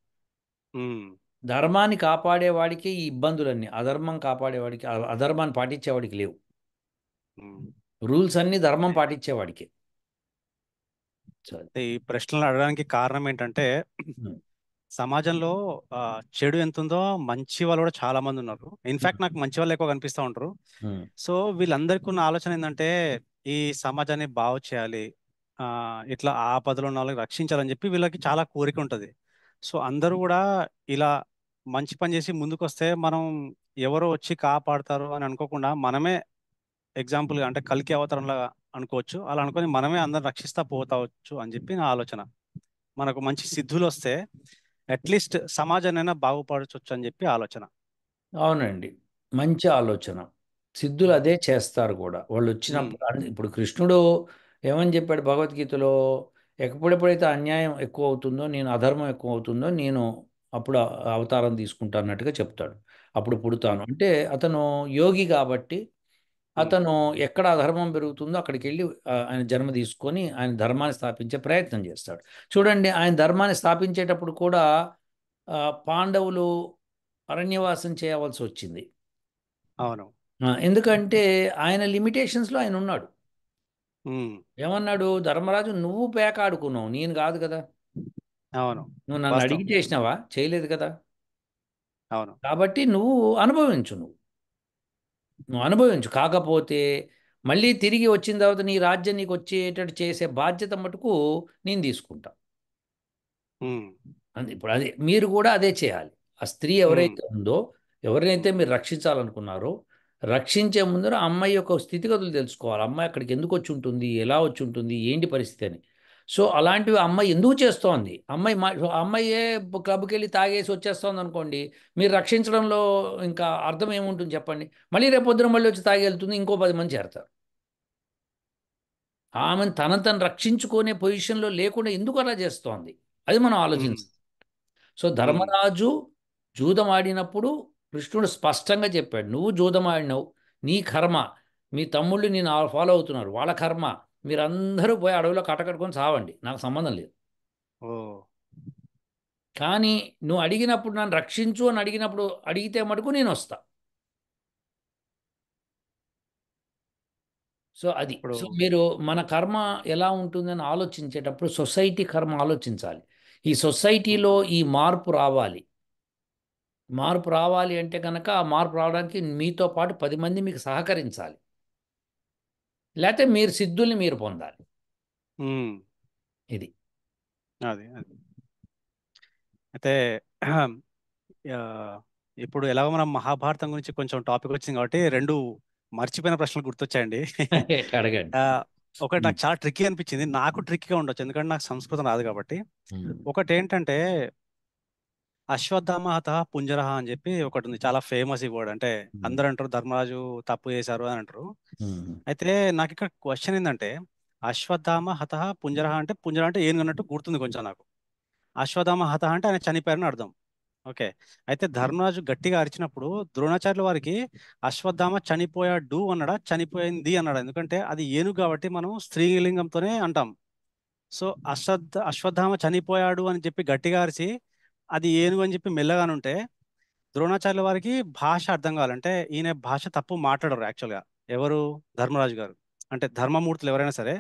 ఉమ్, ధర్మాన్ని కాపాడేవాడికి ఈ ఇబ్బందులన్నీ, అధర్మం కాపాడేవాడికి, అధర్మాన్ని పాటించేవాడికి లేవు. ఉమ్. రూల్స్ అన్నీ ధర్మం పాటించేవాడికి. సరే. ఈ ప్రశ్నలు అడగడానికి కారణం ఏంటంటే ఉమ్, సమాజంలో చెడు ఎంత ఉందో మంచి వాళ్ళు కూడా చాలా మంది ఉన్నారు. ఉమ్, ఇన్ఫాక్ట్ నాకు మంచి వాళ్ళు ఎక్కువ కనిపిస్తూ ఉంటారు. ఉమ్, సో వీళ్ళందరికీ ఉన్న ఆలోచన ఏంటంటే ఈ సమాజాన్ని బాగు చేయాలి, ఆ, ఇట్లా ఆపదలో ఉన్న వాళ్ళకి రక్షించాలని చెప్పి వీళ్ళకి చాలా కోరిక ఉంటుంది. సో అందరూ కూడా ఇలా మంచి పని చేసి ముందుకు వస్తే మనం ఎవరో వచ్చి కాపాడతారు అని అనుకోకుండా మనమే ఎగ్జాంపుల్ అంటే కల్కి అవతారంలా అనుకోవచ్చు. అలా అనుకొని మనమే అందరిని రక్షిస్తా పోతావచ్చు అని చెప్పి నా ఆలోచన. మనకు మంచి సిద్ధులు వస్తే అట్లీస్ట్ సమాజాన్నైనా బాగుపరచవచ్చు అని చెప్పి ఆలోచన. అవునండి. మంచి ఆలోచన. సిద్ధులు అదే చేస్తారు కూడా. వాళ్ళు ఉమ్, వచ్చినప్పుడు ఇప్పుడు కృష్ణుడు ఏమని చెప్పాడు భగవద్గీతలో? ఎప్పుడెప్పుడైతే అన్యాయం ఎక్కువ అవుతుందో, నేను అధర్మం ఎక్కువ అవుతుందో, నేను అప్పుడు అవతారం తీసుకుంటా అన్నట్టుగా చెప్తాడు. అప్పుడు పుడతాను ఉమ్, అంటే అతను యోగి కాబట్టి ఉమ్, అతను ఎక్కడ అధర్మం పెరుగుతుందో అక్కడికి వెళ్ళి ఆయన జన్మ తీసుకొని ఆయన ధర్మాన్ని స్థాపించే ప్రయత్నం చేస్తాడు. చూడండి, ఆయన ధర్మాన్ని స్థాపించేటప్పుడు కూడా పాండవులు అరణ్యవాసం చేయవలసి వచ్చింది. అవును. ఎందుకంటే ఆయన లిమిటేషన్స్లో ఆయన ఉన్నాడు. ఉమ్, ఏమన్నాడు ధర్మరాజు? నువ్వు పేక ఆడుకున్నావు, నేను కాదు కదా. అవును. నువ్వు నన్ను వాస్తవం. అడిగి చేసినావా? చేయలేదు కదా. అవును. కాబట్టి నువ్వు అనుభవించు, నువ్వు అనుభవించు. కాకపోతే మళ్ళీ తిరిగి వచ్చిన తర్వాత నీ రాజ్యం నీకు వచ్చేటట్టు చేసే బాధ్యత మటుకు నేను తీసుకుంటా. ఉమ్, ఇప్పుడు అదే మీరు కూడా అదే చేయాలి. ఆ స్త్రీ ఉమ్, ఎవరైతే ఉందో, ఎవరినైతే మీరు రక్షించాలనుకున్నారో, రక్షించే ముందర ఆ అమ్మాయి యొక్క స్థితిగతులు తెలుసుకోవాలి. అమ్మాయి అక్కడికి ఎందుకు వచ్చి ఉంటుంది, ఎలా వచ్చి ఉంటుంది, ఏంటి పరిస్థితి అని. సో అలాంటివి అమ్మాయి ఎందుకు చేస్తోంది, అమ్మాయి అమ్మాయే క్లబ్కి వెళ్ళి తాగేసి వచ్చేస్తోంది అనుకోండి, మీరు రక్షించడంలో ఇంకా అర్థం ఏముంటుంది చెప్పండి. మళ్ళీ రేపు పొద్దున మళ్ళీ వచ్చి తాగి వెళ్తుంది, ఇంకో 10 మంది చేరతారు. ఆమెను తను రక్షించుకునే పొజిషన్లో లేకుండా ఎందుకు అలా చేస్తోంది, అది మనం ఉమ్, ఆలోచించాలి. సో ఉమ్, ధర్మరాజు జూదం ఆడినప్పుడు కృష్ణుడు స్పష్టంగా చెప్పాడు, నువ్వు జూదం ఆడినావు, నీ కర్మ. మీ తమ్ముళ్ళు నేను ఫాలో అవుతున్నారు, వాళ్ళ కర్మ. మీరందరూ పోయి అడవిలో కట్టకట్టుకొని సావండి, నాకు సంబంధం లేదు. ఓ, కానీ నువ్వు అడిగినప్పుడు, నన్ను రక్షించు అని అడిగినప్పుడు అడిగితే మటుకు నేను వస్తా. సో అది. ఇప్పుడు సో మీరు మన కర్మ ఎలా ఉంటుందని ఆలోచించేటప్పుడు సొసైటీ కర్మ ఆలోచించాలి. ఈ ఉమ్, సొసైటీలో ఈ మార్పు రావాలి. మార్పు రావాలి అంటే కనుక ఆ మార్పు రావడానికి మీతో పాటు 10 మంది మీకు సహకరించాలి. లేకపోతే మీరు సిద్ధుల్ని మీరు పొందాలి. ఉమ్, ఇది. అది అది అయితే ఆ, ఇప్పుడు ఎలాగో మనం మహాభారతం గురించి కొంచెం టాపిక్ వచ్చింది కాబట్టి రెండు మర్చిపోయిన ప్రశ్నలు గుర్తొచ్చాయండి. అడగండి. ఆ, ఒకటి ఉమ్, నాకు చాలా ట్రిక్కీ అనిపించింది, నాకు ట్రిక్కీగా ఉండొచ్చు ఎందుకంటే నాకు సంస్కృతం రాదు కాబట్టి. ఉమ్, ఒకటి ఏంటంటే అశ్వత్థామ హతః పుంజరః అని చెప్పి ఒకటి ఉంది, చాలా ఫేమస్ ఈ వర్డ్. అంటే ఉమ్, అందరూ అంటారు ధర్మరాజు తప్పు చేశారు అని అంటారు. ఉమ్, అయితే నాకు ఇక్కడ క్వశ్చన్ ఏంటంటే అశ్వత్థామ హతః పుంజరః అంటే పుంజర అంటే ఏనుగు అన్నట్టు గుర్తుంది కొంచెం నాకు. అశ్వత్థామ హతః అంటే ఆయన చనిపోయారని అర్థం. ఓకే. అయితే ధర్మరాజు గట్టిగా అరిచినప్పుడు ద్రోణాచార్యుల వారికి అశ్వత్థామ చనిపోయాడు అన్నాడా చనిపోయింది అన్నాడా? ఎందుకంటే అది ఏనుగు కాబట్టి మనం స్త్రీలింగంతోనే అంటాం. సో అశ్వత్థామ చనిపోయాడు అని చెప్పి గట్టిగా అరిచి అది ఏనుగు అని చెప్పి మెల్లగానుంటే ద్రోణాచార్యుల వారికి భాష అర్థం కావాలంటే ఈయన భాష తప్పు మాట్లాడరు యాక్చువల్గా. ఎవరు? ధర్మరాజు గారు. అంటే ధర్మమూర్తులు ఎవరైనా సరే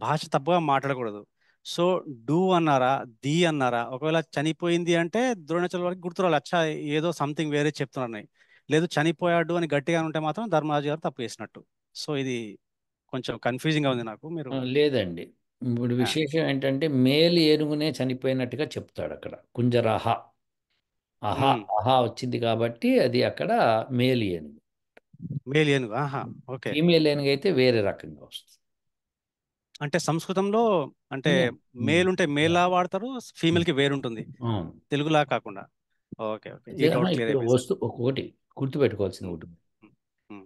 భాష తప్పుగా మాట్లాడకూడదు. సో డూ అన్నారా, ది అన్నారా? ఒకవేళ చనిపోయింది అంటే ద్రోణాచార్యుల వారికి గుర్తురాలి, అచ్చా ఏదో సంథింగ్ వేరే చెప్తున్నారని. లేదు చనిపోయాడు అని గట్టిగా ఉంటే మాత్రం ధర్మరాజు గారు తప్పు చేసినట్టు. సో ఇది కొంచెం కన్ఫ్యూజింగ్ గా ఉంది నాకు. మీరు లేదండి. ఇప్పుడు ఆ, విశేషం ఏంటంటే మేలు ఏనుగునే చనిపోయినట్టుగా చెప్తాడు అక్కడ. కుంజరహ, అహ, ఉమ్, అహ వచ్చింది కాబట్టి అది అక్కడ మేలు ఏనుగు. మేలు ఏనుగు. ఆహా. ఓకే. ఫీమేల్ ఏనుగు అయితే వేరే రకంగా వస్తుంది. అంటే సంస్కృతంలో అంటే ఉంది. ఉమ్. మేల్ ఉంటే మేల్ లా వాడతారు, ఫీమేల్ ఉమ్. కి వేరుంటుంది అవును. తెలుగులా కాకుండా. ఓకే. ఓకే. ఈ అహా, డౌట్ క్లియర్ ఇప్పుడు అయిపోయింది సార్. ఒక్కొక్కటి గుర్తుపెట్టుకోవాల్సింది ఉమ్, ఒకటి. ఉమ్, ఉమ్.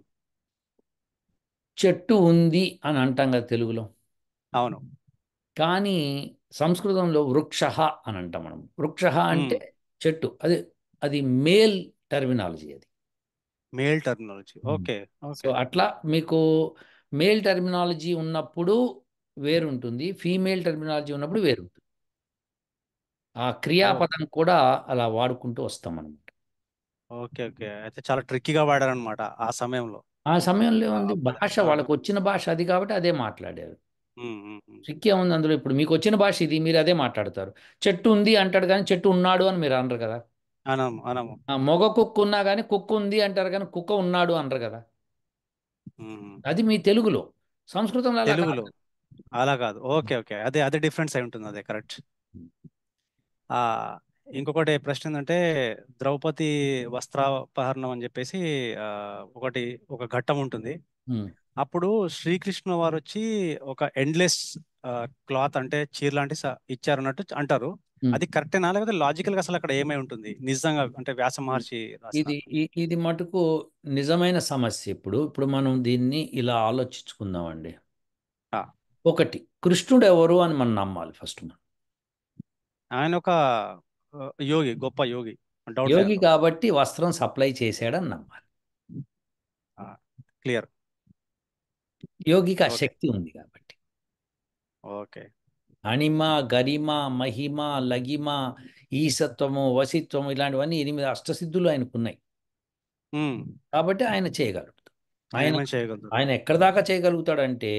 చెట్టు ఉంది అని అంటాం కదా తెలుగులో. అవును. కానీ సంస్కృతంలో వృక్ష అని అంటాం మనం. వృక్ష ఉమ్, అంటే చెట్టు. అది అది మేల్ టర్మినాలజీ అది. Male terminology. Um. Okay. So okay. అట్లా మీకు మేల్ టర్మినాలజీ ఉన్నప్పుడు వేరుంటుంది, ఫీమేల్ టర్మినాలజీ ఉన్నప్పుడు వేరుంటుంది. ఆ ఓ, క్రియాపదం కూడా అలా వాడుకుంటూ వస్తాం అనమాట. ఓకే. ఓకే. అయితే చాలా ట్రిక్కీగా వాడారనమాట ఆ సమయంలో. ఆ సమయంలో ఉంది అప్పుడే. భాష, ఆహా. వాళ్ళకు వచ్చిన భాష అది కాబట్టి అదే మాట్లాడారు. ఉమ్, ఉమ్, ఉమ్. సిక్కే ఉంది అందులో. ఇప్పుడు మీకు వచ్చిన భాష ఇది, మీరు అదే మాట్లాడతారు. చెట్టు ఉంది అంటాడు కానీ చెట్టు ఉన్నాడు అని మీరు అనరు కదా. అనము, అనము. మొగ కుక్క ఉన్నా కానీ కుక్క ఉంది అంటారు కానీ కుక్క ఉన్నాడు అనరు కదా. ఉమ్, అది మీ తెలుగులో. సంస్కృతంలో అలా కాదు. తెలుగులో అలా కాదు. ఓకే, ఓకే, అదే అదే డిఫరెన్స్ అయి ఉంటుంది, అదే కరెక్ట్. ఆ ఇంకొకటి ప్రశ్న ఏంటంటే, ద్రౌపది వస్త్రాపహరణం అని చెప్పేసి ఆ, ఒకటి ఒక ఘట్టం ఉంటుంది. ఉమ్. అప్పుడు శ్రీకృష్ణ వారు వచ్చి ఒక ఎండ్లెస్ క్లాత్ అంటే చీర లాంటి ఇచ్చారన్నట్టు అంటారు. ఉమ్. అది కరెక్టేనా, లేకపోతే లాజికల్ గా అసలు అక్కడ ఏమై ఉంటుంది నిజంగా, అంటే వ్యాస మహర్షి రాసిన? ఇది మటుకు నిజమైన సమస్య. ఇప్పుడు మనం దీన్ని ఇలా ఆలోచించుకుందామండి. ఆ, ఒకటి, కృష్ణుడు ఎవరు అని మనం నమ్మాలి ఫస్ట్ మనం. ఆయన ఒక యోగి, గొప్ప యోగి, డౌట్ లేదు యోగి అందులో. కాబట్టి వస్త్రం సప్లై చేశాడని నమ్మాలి. క్లియర్. యోగికి ఆ ఓకే, శక్తి ఉంది కాబట్టి. ఓకే. అణిమ, గరిమ, మహిమ, లగిమ, ఈసత్వము, వసిత్వము ఇలాంటివన్నీ 8 అష్టసిద్ధులు ఆయనకున్నాయి. ఉమ్, కాబట్టి ఆయన చేయగలుగుతాడు. ఆయన ఆయన ఏమైనా చేయగలరు. ఆయన ఎక్కడి దాకా చేయగలుగుతాడంటే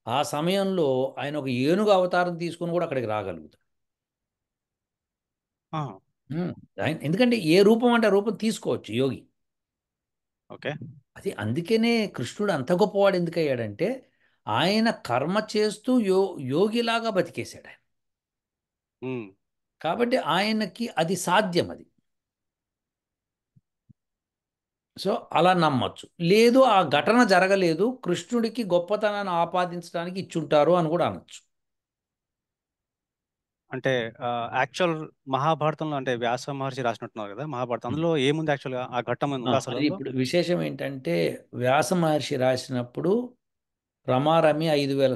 ఆ సమయంలో ఆయన ఒక ఏనుగు అవతారం తీసుకుని కూడా అక్కడికి రాగలుగుతాడు. ఆ, ఉమ్. ఎందుకంటే ఏ రూపం అంటే ఆ రూపం తీసుకోవచ్చు యోగి. ఓకే. అది అందుకనే కృష్ణుడు అంత గొప్పవాడు ఎందుకయ్యాడంటే ఆయన కర్మ చేస్తూ యోగిలాగా బతికేశాడు ఆయన. ఉమ్, కాబట్టి ఆయనకి అది సాధ్యం అది. సో అలా నమ్మొచ్చు. లేదు ఆ ఘటన జరగలేదు, కృష్ణుడికి గొప్పతనాన్ని ఆపాదించడానికి ఇచ్చుంటారు అని కూడా అనొచ్చు. అంటే యాక్చువల్ మహాభారతంలో, అంటే వ్యాస మహర్షి రాసినట్టున్నారు కదా మహాభారతం, అందులో ఏముంది యాక్చువల్గా, ఆ ఘట్టం ఉందా అసలు అది అందులో? ఇప్పుడు విశేషం ఏంటంటే వ్యాస మహర్షి రాసినప్పుడు రమారమి 5,000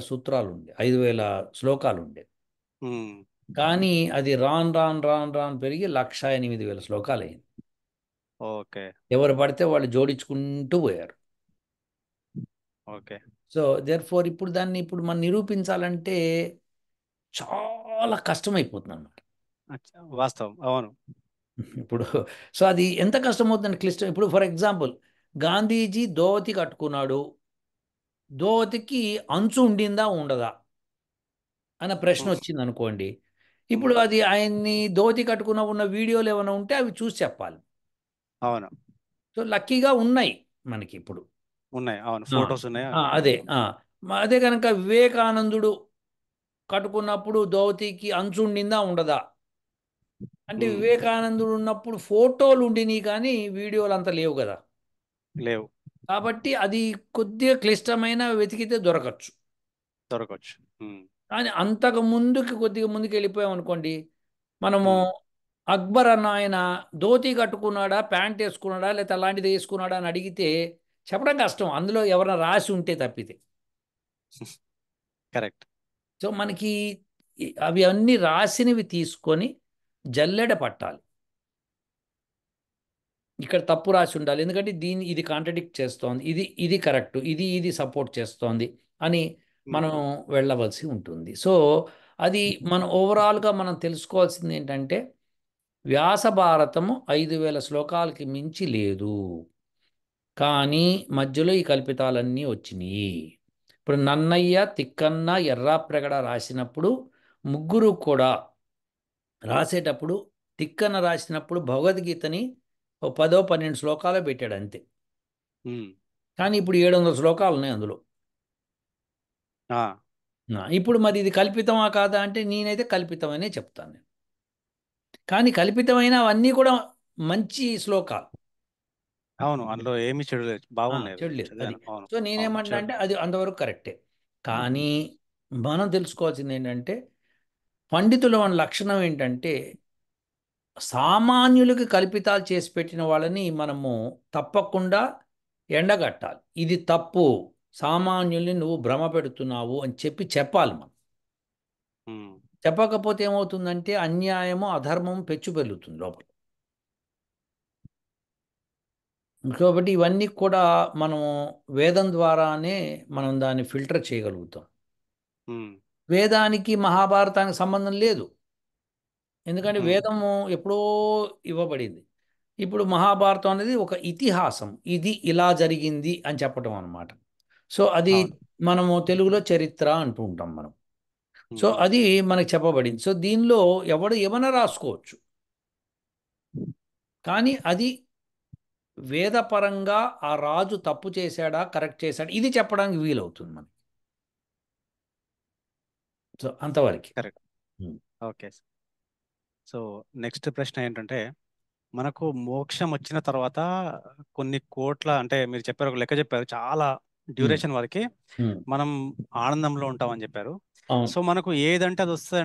శ్లోకాలు ఉండే. ఉమ్, కానీ అది రాన్ పెరిగి 1,08,000 శ్లోకాలు అయింది. ఓకే, ఎవరు పడితే వాళ్ళు జోడించుకుంటూ పోయారు. ఓకే. సో దేర్ ఫోర్ ఇప్పుడు దాన్ని ఇప్పుడు మనం నిరూపించాలంటే చాలా కష్టమైపోతుంది అన్నమాట. వాస్తవం, అవును. ఇప్పుడు సో అది ఎంత కష్టమవుతుందంటే క్లిష్టం. ఇప్పుడు ఫర్ ఎగ్జాంపుల్ గాంధీజీ ధోవతి కట్టుకున్నాడు, ధోవతికి అంచు ఉండిందా ఉండదా అన్న ప్రశ్న ఉమ్, వచ్చింది అనుకోండి. ఉమ్, ఇప్పుడు అది ఆయన్ని ధోవతి కట్టుకున్న ఉన్న వీడియోలు ఏమైనా ఉంటే అవి చూసి చెప్పాలి. అవును, సో లక్కీగా ఉన్నాయి మనకి ఇప్పుడు. ఉన్నాయి, అవును, ఆ, ఫొటోస్ ఉన్నాయి. అదే అదే కనుక వివేకానందుడు కట్టుకున్నప్పుడు ధోవతికి అంచు ఉండిందా ఉండదా అంటే ఉమ్, వివేకానందుడు ఉన్నప్పుడు ఫోటోలు ఉండినాయి కానీ వీడియోలు అంత లేవు కదా. లేవు, కాబట్టి అది కొద్దిగా క్లిష్టమైన వెతికితే దొరకచ్చు. దొరకవచ్చు. ఉమ్, కానీ అంతకు ముందుకి కొద్దిగా ముందుకు వెళ్ళిపోయాం అనుకోండి, మనము ఉమ్, అక్బర్ అన్న ఆయన ధోతి కట్టుకున్నాడా, ప్యాంట్ వేసుకున్నాడా, లేకపోతే అలాంటిది వేసుకున్నాడా అని అడిగితే చెప్పడం కష్టం, అందులో ఎవరైనా రాసి ఉంటే తప్పితే. కరెక్ట్. సో మనకి అవి అన్నీ రాసినవి తీసుకొని జల్లెడ పట్టాలి. ఇక్కడ తప్పు రాసి ఉండాలి, ఎందుకంటే ఇది కాంట్రడిక్ట్ చేస్తోంది, ఇది కరెక్ట్, ఇది సపోర్ట్ చేస్తోంది అని ఉమ్, మనం వెళ్ళవలసి ఉంటుంది. సో అది మనం ఓవరాల్గా మనం తెలుసుకోవాల్సింది ఏంటంటే వ్యాస భారతము 5,000 శ్లోకాలకి మించి లేదు. కానీ మధ్యలో ఈ కల్పితాలన్నీ వచ్చినాయి. ఇప్పుడు నన్నయ్య, తిక్కన్న, ఎర్రాప్రగడ రాసినప్పుడు ముగ్గురు కూడా రాసేటప్పుడు తిక్కన రాసినప్పుడు భగవద్గీతని ఓ 10-12 శ్లోకాలు పెట్టాడు అంతే. ఉమ్, కానీ ఇప్పుడు 700 శ్లోకాలు ఉన్నాయి అందులో. ఆ, ఇప్పుడు మరి ఇది కల్పితమా కాదా అంటే నేనైతే కల్పితమనే చెప్తాను నేను. కానీ కల్పితమైన అవన్నీ కూడా మంచి శ్లోకాలు. అవును, అందులో ఏమీ చెడు లేదు, బాగున్నాయి అవి, చెడు లేదు అది. చదివాను. అవును, సో అవును, నేనేమంటా అంటే అది అంతవరకు కరెక్టే. కానీ మనం తెలుసుకోవాల్సింది ఏంటంటే పండితుల మన లక్షణం ఏంటంటే సామాన్యులకి కల్పితాలు చేసి పెట్టిన వాళ్ళని మనము తప్పకుండా ఎండగట్టాలి. ఇది తప్పు, సామాన్యుల్ని నువ్వు భ్రమ పెడుతున్నావు అని చెప్పాలి మనం. ఉమ్, చెప్పకపోతే ఏమవుతుందంటే అన్యాయము అధర్మము పెచ్చు పెరుగుతుంది లోపల. కాబట్టి ఇవన్నీ కూడా మనము వేదం ద్వారానే మనం దాన్ని ఫిల్టర్ చేయగలుగుతాం. ఉమ్, వేదానికి మహాభారతానికి సంబంధం లేదు, ఎందుకంటే ఉమ్, వేదము ఎప్పుడో ఇవ్వబడింది. ఇప్పుడు మహాభారతం అనేది ఒక ఇతిహాసం, ఇది ఇలా జరిగింది అని చెప్పడం అన్నమాట. సో అది అవును. మనము తెలుగులో చరిత్ర అంటూ ఉంటాం మనం. సో ఉమ్, అది మనకు చెప్పబడింది. సో దీనిలో ఎవడు ఏమైనా రాసుకోవచ్చు, కానీ అది వేదపరంగా ఆ రాజు తప్పు చేశాడా కరెక్ట్ చేశాడా ఇది చెప్పడానికి వీలవుతుంది మనకి. సో అంతవరకు. కరెక్ట్. ఓకే. సో నెక్స్ట్ ప్రశ్న ఏంటంటే, మనకు మోక్షం వచ్చిన తర్వాత కొన్ని కోట్ల, అంటే మీరు చెప్పారు, ఒక లెక్క చెప్పారు, చాలా డ్యూరేషన్ వరకు మనం ఆనందంలో ఉంటామని చెప్పారు. అవును. సో మనకు ఏదంటే అది వస్తుంది